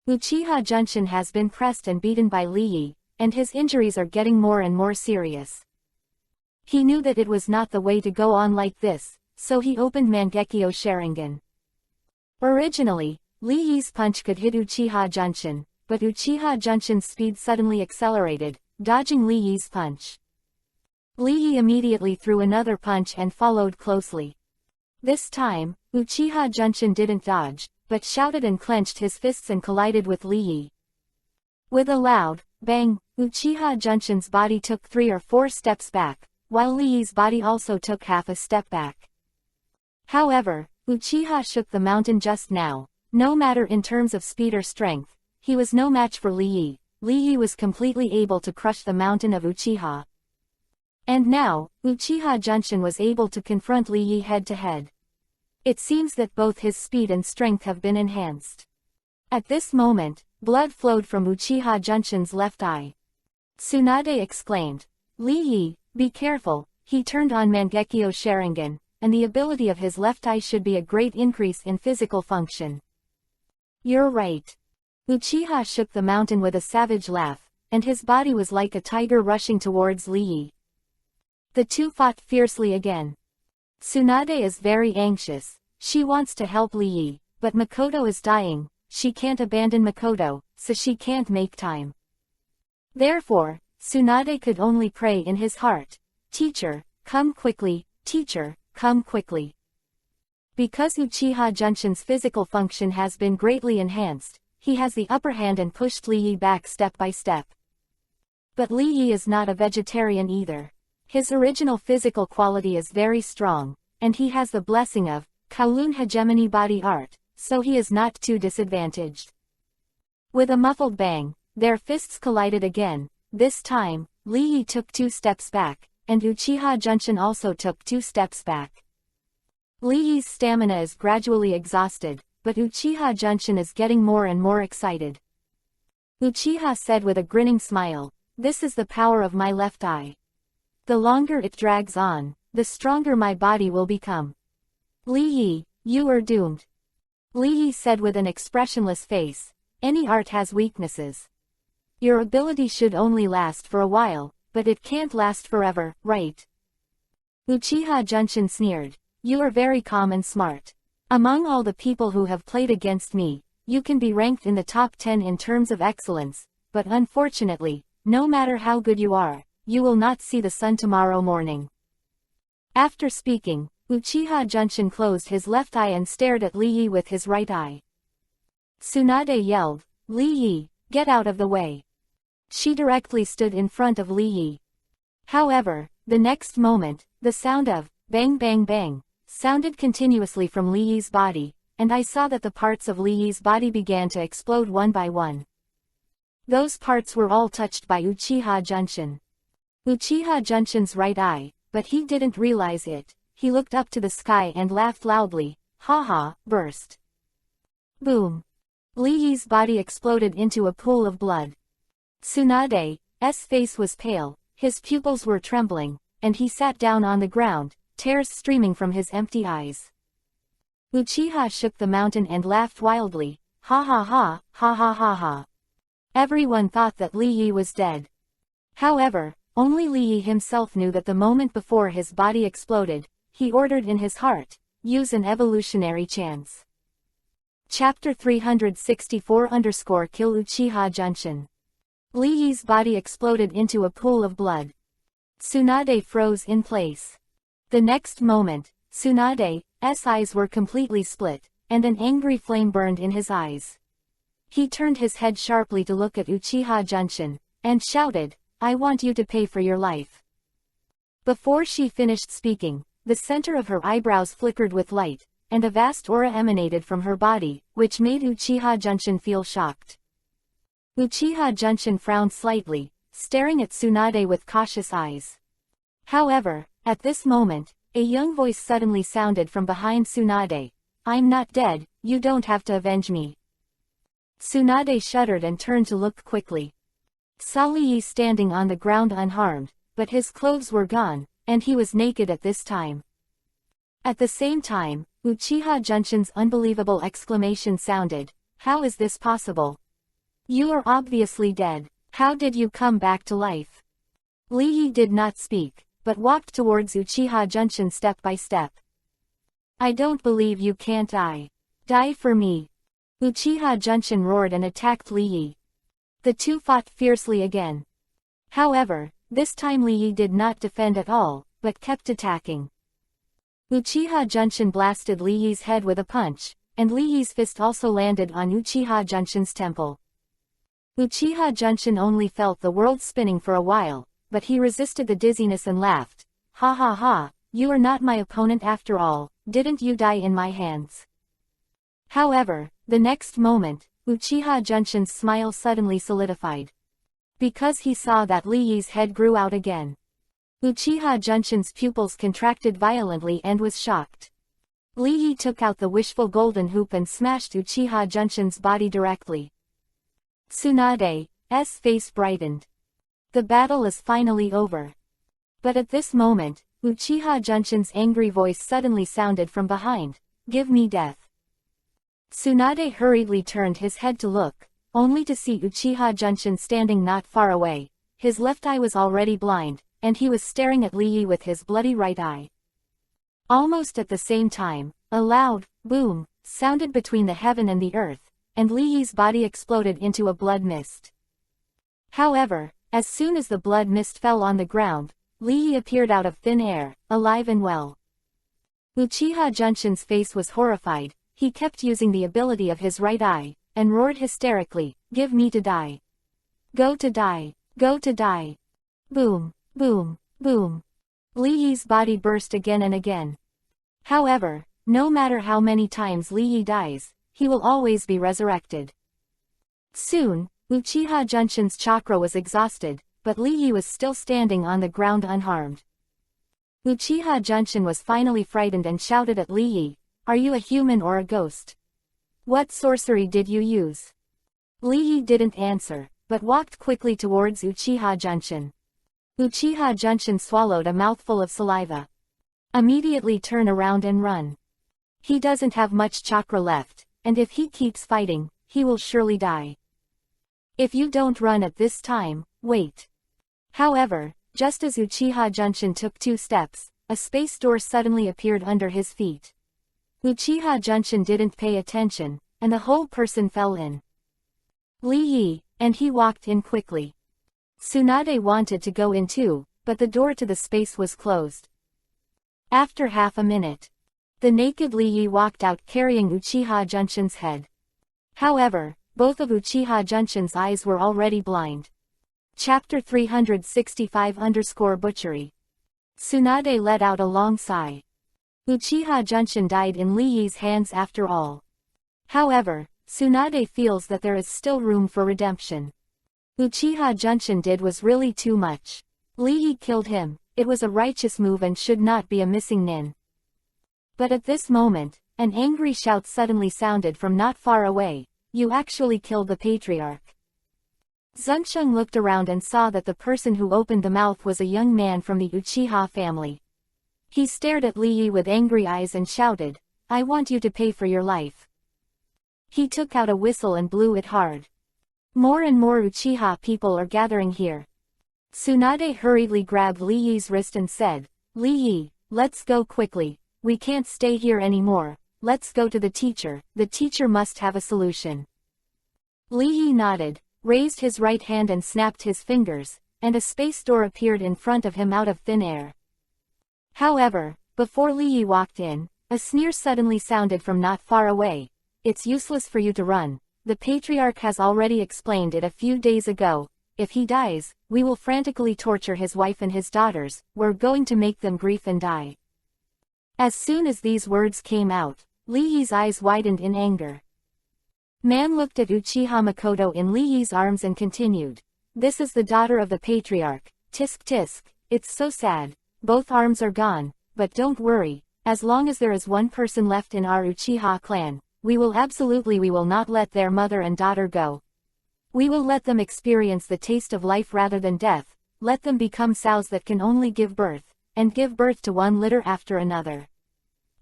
Uchiha Junshin has been pressed and beaten by Lee Yi, and his injuries are getting more and more serious. He knew that it was not the way to go on like this, so he opened Mangekyo Sharingan. Originally, Lee Yi's punch could hit Uchiha Junshin, but Uchiha Junshin's speed suddenly accelerated, dodging Lee Yi's punch. Lee Yi immediately threw another punch and followed closely. This time, Uchiha Junshin didn't dodge, but shouted and clenched his fists and collided with Lee Yi. With a loud bang, Uchiha Junshin's body took 3 or 4 steps back, while Lee Yi's body also took half a step back. However, Uchiha shook the mountain just now. No matter in terms of speed or strength, he was no match for Lee Yi. Lee Yi was completely able to crush the mountain of Uchiha. And now, Uchiha Junshin was able to confront Lee Yi head to head. It seems that both his speed and strength have been enhanced. At this moment, blood flowed from Uchiha Junshin's left eye. Tsunade exclaimed, "Lee Yi, be careful." He turned on Mangekyo Sharingan, and the ability of his left eye should be a great increase in physical function. You're right. Uchiha shook the mountain with a savage laugh, and his body was like a tiger rushing towards Lee Yi. The two fought fiercely again. Tsunade is very anxious. She wants to help Lee Yi, but Makoto is dying. She can't abandon Makoto, so she can't make time. Therefore, Tsunade could only pray in his heart, "Teacher, come quickly, teacher, come quickly." Because Uchiha Junshin's physical function has been greatly enhanced, he has the upper hand and pushed Lee Yi back step by step. But Lee Yi is not a vegetarian either. His original physical quality is very strong, and he has the blessing of Kowloon Hegemony body art, so he is not too disadvantaged. With a muffled bang, their fists collided again. This time, Lee Yi took 2 steps back, and Uchiha Junshin also took 2 steps back. Lee Yi's stamina is gradually exhausted, but Uchiha Junshin is getting more and more excited. Uchiha said with a grinning smile, "This is the power of my left eye. The longer it drags on, the stronger my body will become. Lee Yi, you are doomed." Lee Yi said with an expressionless face, "Any art has weaknesses. Your ability should only last for a while, but it can't last forever, right?" Uchiha Junshin sneered, "You are very calm and smart. Among all the people who have played against me, you can be ranked in the top 10 in terms of excellence, but unfortunately, no matter how good you are, you will not see the sun tomorrow morning." After speaking, Uchiha Junshin closed his left eye and stared at Lee Yi with his right eye. Tsunade yelled, "Lee Yi, get out of the way." She directly stood in front of Lee Yi. However, the next moment, the sound of bang bang bang sounded continuously from Lee Yi's body, and I saw that the parts of Lee Yi's body began to explode one by one. Those parts were all touched by Uchiha Junshin. Uchiha Junshin's right eye, but he didn't realize it. He looked up to the sky and laughed loudly, "Ha ha," burst. Boom. Lee Yi's body exploded into a pool of blood. Tsunade's face was pale, his pupils were trembling, and he sat down on the ground, tears streaming from his empty eyes. Uchiha shook the mountain and laughed wildly, "Ha ha ha, ha ha ha ha." Everyone thought that Lee Yi was dead. However, only Lee Yi himself knew that the moment before his body exploded, he ordered in his heart, "Use an evolutionary chance." Chapter 364-Kill Uchiha Junshin. Lee Yi's body exploded into a pool of blood. Tsunade froze in place. The next moment, Tsunade's eyes were completely split, and an angry flame burned in his eyes. He turned his head sharply to look at Uchiha Junshin, and shouted, "I want you to pay for your life." Before she finished speaking, the center of her eyebrows flickered with light, and a vast aura emanated from her body, which made Uchiha Junshin feel shocked. Uchiha Junshin frowned slightly, staring at Tsunade with cautious eyes. However, at this moment, a young voice suddenly sounded from behind Tsunade, "I'm not dead, you don't have to avenge me." Tsunade shuddered and turned to look quickly. Saw Li Yi standing on the ground unharmed, but his clothes were gone, and he was naked at this time. At the same time, Uchiha Junshin's unbelievable exclamation sounded, "How is this possible? You are obviously dead. How did you come back to life?" Li Yi did not speak, but walked towards Uchiha Junshin step by step. "I don't believe you can't die. Die for me." Uchiha Junshin roared and attacked Li Yi. The two fought fiercely again. However, this time Li Yi did not defend at all, but kept attacking. Uchiha Junshin blasted Li Yi's head with a punch, and Li Yi's fist also landed on Uchiha Junshin's temple. Uchiha Junshin only felt the world spinning for a while, but he resisted the dizziness and laughed. "Ha ha ha, you are not my opponent after all, didn't you die in my hands?" However, the next moment, Uchiha Junshin's smile suddenly solidified. Because he saw that Li Yi's head grew out again. Uchiha Junshin's pupils contracted violently and was shocked. Li Yi took out the wishful golden hoop and smashed Uchiha Junshin's body directly. Tsunade's face brightened. The battle is finally over. But at this moment, Uchiha Junshin's angry voice suddenly sounded from behind, "Give me death." Tsunade hurriedly turned his head to look, only to see Uchiha Junshin standing not far away. His left eye was already blind, and he was staring at Li Yi with his bloody right eye. Almost at the same time, a loud boom sounded between the heaven and the earth, and Li Yi's body exploded into a blood mist. However, as soon as the blood mist fell on the ground, Li Yi appeared out of thin air, alive and well. Uchiha Junshin's face was horrified. He kept using the ability of his right eye, and roared hysterically, "Give me to die. Go to die. Go to die." Boom, boom, boom. Li Yi's body burst again and again. However, no matter how many times Li Yi dies, he will always be resurrected. Soon, Uchiha Junshin's chakra was exhausted, but Li Yi was still standing on the ground unharmed. Uchiha Junshin was finally frightened and shouted at Li Yi, "Are you a human or a ghost? What sorcery did you use?" Li Yi didn't answer, but walked quickly towards Uchiha Junshin. Uchiha Junshin swallowed a mouthful of saliva. "Immediately turn around and run. He doesn't have much chakra left, and if he keeps fighting, he will surely die. If you don't run at this time, wait." However, just as Uchiha Junshin took 2 steps, a space door suddenly appeared under his feet. Uchiha Junshin didn't pay attention, and the whole person fell in. Li Yi, and he walked in quickly. Tsunade wanted to go in too, but the door to the space was closed. After half a minute, the naked Li Yi walked out carrying Uchiha Junshin's head. However, both of Uchiha Junshin's eyes were already blind. Chapter 365_Butchery. Tsunade let out a long sigh. Uchiha Junshin died in Li Yi's hands after all. However, Tsunade feels that there is still room for redemption. Uchiha Junshin did was really too much. Li Yi killed him, it was a righteous move and should not be a missing nin. But at this moment, an angry shout suddenly sounded from not far away, "You actually killed the patriarch." Zunsheng looked around and saw that the person who opened the mouth was a young man from the Uchiha family. He stared at Li Yi with angry eyes and shouted, "I want you to pay for your life." He took out a whistle and blew it hard. More and more Uchiha people are gathering here. Tsunade hurriedly grabbed Li Yi's wrist and said, "Li Yi, let's go quickly, we can't stay here anymore, let's go to the teacher must have a solution." Li Yi nodded, raised his right hand and snapped his fingers, and a space door appeared in front of him out of thin air. However, before Li Yi walked in, a sneer suddenly sounded from not far away, "It's useless for you to run, the patriarch has already explained it a few days ago, if he dies, we will frantically torture his wife and his daughters, we're going to make them grief and die." As soon as these words came out, Li Yi's eyes widened in anger. Man looked at Uchiha Makoto in Li Yi's arms and continued, "This is the daughter of the patriarch, tisk tisk, it's so sad. Both arms are gone, but don't worry, as long as there is one person left in our Uchiha clan, we will not let their mother and daughter go. We will let them experience the taste of life rather than death, let them become sows that can only give birth, and give birth to one litter after another.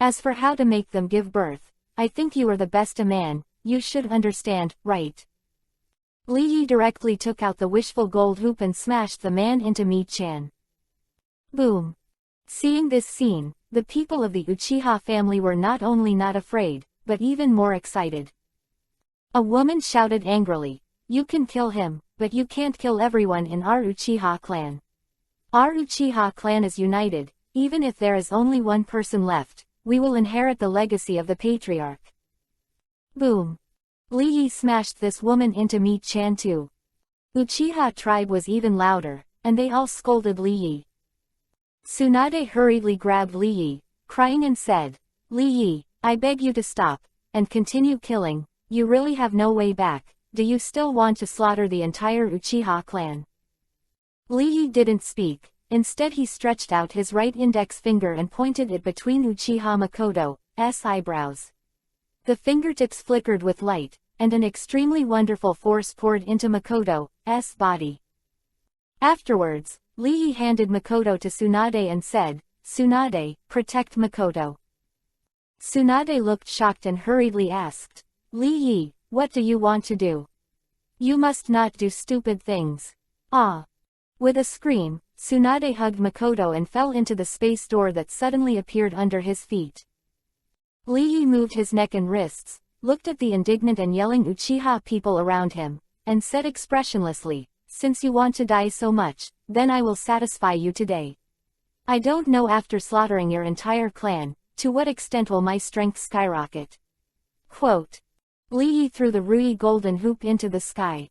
As for how to make them give birth, I think you are the best a man, you should understand, right? Li Yi directly took out the wishful gold hoop and smashed the man into Mi-chan. Boom. Seeing this scene, the people of the Uchiha family were not only not afraid, but even more excited. A woman shouted angrily, "You can kill him, but you can't kill everyone in our Uchiha clan. Our Uchiha clan is united, even if there is only one person left, we will inherit the legacy of the patriarch." Boom. Li Yi smashed this woman into Mi-chan too. Uchiha tribe was even louder, and they all scolded Li Yi. Tsunade hurriedly grabbed Li Yi, crying and said, "Li Yi, I beg you to stop, and continue killing, you really have no way back, do you still want to slaughter the entire Uchiha clan?" Li Yi didn't speak, instead he stretched out his right index finger and pointed it between Uchiha Makoto's eyebrows. The fingertips flickered with light, and an extremely wonderful force poured into Makoto's body. Afterwards, Li Yi handed Makoto to Tsunade and said, "Tsunade, protect Makoto." Tsunade looked shocked and hurriedly asked, "Li Yi, what do you want to do? You must not do stupid things." Ah! With a scream, Tsunade hugged Makoto and fell into the space door that suddenly appeared under his feet. Li Yi moved his neck and wrists, looked at the indignant and yelling Uchiha people around him, and said expressionlessly, "Since you want to die so much, then I will satisfy you today. I don't know, after slaughtering your entire clan, to what extent will my strength skyrocket." Quote. Li Yi threw the Rui golden hoop into the sky.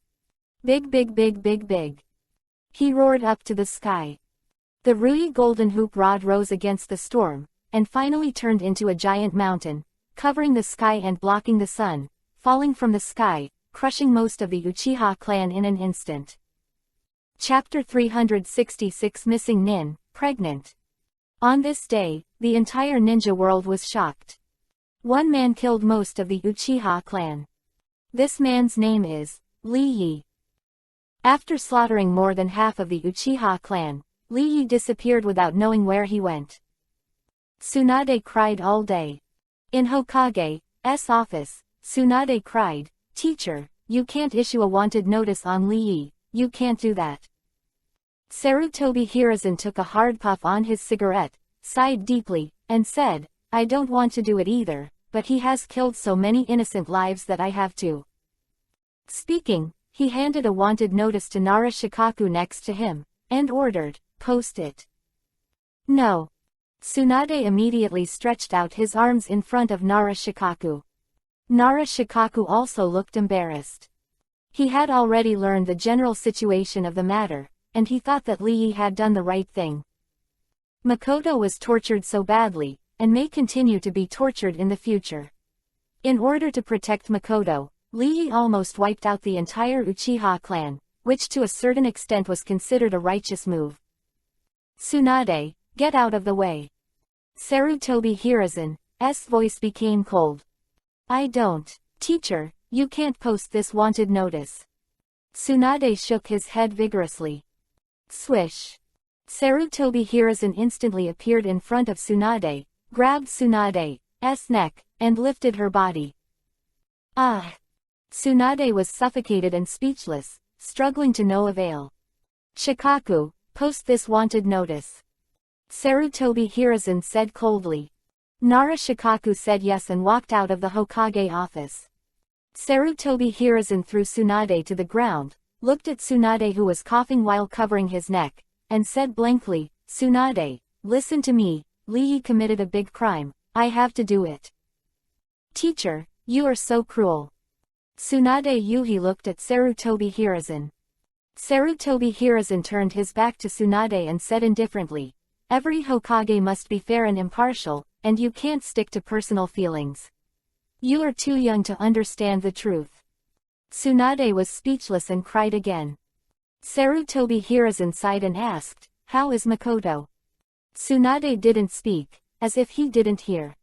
Big big big big big. He roared up to the sky. The Rui golden hoop rod rose against the storm, and finally turned into a giant mountain, covering the sky and blocking the sun, falling from the sky, crushing most of the Uchiha clan in an instant. Chapter 366 Missing Nin, Pregnant. On this day, the entire ninja world was shocked. One man killed most of the Uchiha clan. This man's name is Li Yi. After slaughtering more than half of the Uchiha clan, Li Yi disappeared without knowing where he went. Tsunade cried all day. In Hokage's office, Tsunade cried, "Teacher, you can't issue a wanted notice on Li Yi, you can't do that." Sarutobi Hiruzen took a hard puff on his cigarette, sighed deeply, and said, "I don't want to do it either, but he has killed so many innocent lives that I have to." Speaking, he handed a wanted notice to Nara Shikaku next to him, and ordered, "Post it." "No." Tsunade immediately stretched out his arms in front of Nara Shikaku. Nara Shikaku also looked embarrassed. He had already learned the general situation of the matter, and he thought that Li Yi had done the right thing. Makoto was tortured so badly, and may continue to be tortured in the future. In order to protect Makoto, Li Yi almost wiped out the entire Uchiha clan, which to a certain extent was considered a righteous move. "Tsunade, get out of the way." Sarutobi Hiruzen's voice became cold. "I don't. Teacher, you can't post this wanted notice." Tsunade shook his head vigorously. Swish. Sarutobi Hiruzen instantly appeared in front of Tsunade, grabbed Tsunade's neck, and lifted her body. Ah! Tsunade was suffocated and speechless, struggling to no avail. "Shikaku, post this wanted notice." Sarutobi Hiruzen said coldly. Nara Shikaku said yes and walked out of the Hokage office. Sarutobi Hiruzen threw Tsunade to the ground, looked at Tsunade who was coughing while covering his neck, and said blankly, "Tsunade, listen to me, Li Yi committed a big crime, I have to do it." "Teacher, you are so cruel." Tsunade Yuhi looked at Sarutobi Hiruzen. Sarutobi Hiruzen turned his back to Tsunade and said indifferently, "Every Hokage must be fair and impartial, and you can't stick to personal feelings. You are too young to understand the truth." Tsunade was speechless and cried again. Sarutobi Hiruzen sighed and asked, "How is Makoto?" Tsunade didn't speak, as if he didn't hear.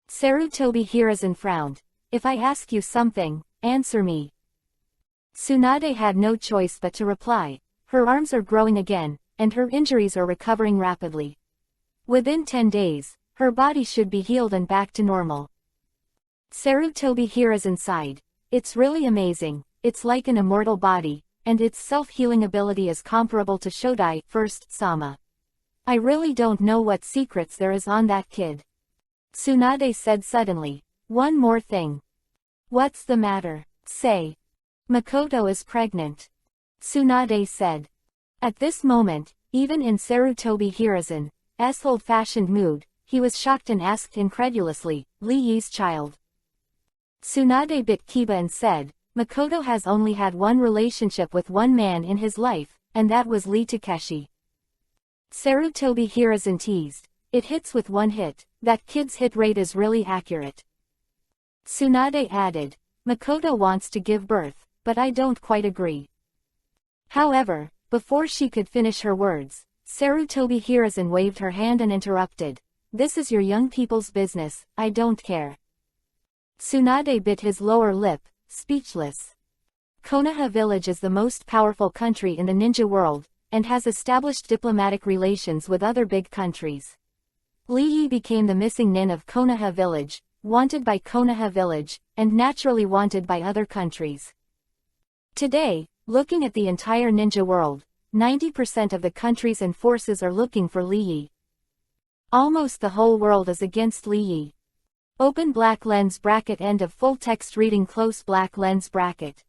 Sarutobi Hiruzen frowned. If I ask you something, answer me. Tsunade had no choice but to reply. Her arms are growing again, and her injuries are recovering rapidly. Within 10 days, her body should be healed and back to normal. Sarutobi Hiruzen sighed. It's really amazing, it's like an immortal body, and its self-healing ability is comparable to Shodai, first Sama. I really don't know what secrets there is on that kid. Tsunade said suddenly. One more thing. What's the matter? Say. Makoto is pregnant. Tsunade said. At this moment, even in Sarutobi Hiruzen's old-fashioned mood, he was shocked and asked incredulously, Lee Yi's child. Tsunade bit Kiba and said, Makoto has only had one relationship with one man in his life, and that was Lee Takeshi. Sarutobi Hiruzen teased. It hits with one hit, that kid's hit rate is really accurate. Tsunade added, Makoto wants to give birth, but I don't quite agree. However, before she could finish her words, Sarutobi Hiruzen waved her hand and interrupted. This is your young people's business, I don't care. Tsunade bit his lower lip, speechless. Konoha village is the most powerful country in the ninja world, and has established diplomatic relations with other big countries. Lee Yi became the missing nin of Konoha village, wanted by Konoha village, and naturally wanted by other countries. Today, looking at the entire ninja world, 90% of the countries and forces are looking for Lee Yi. Almost the whole world is against Lee Yi. Open black lens bracket. End of full text reading. Close black lens bracket.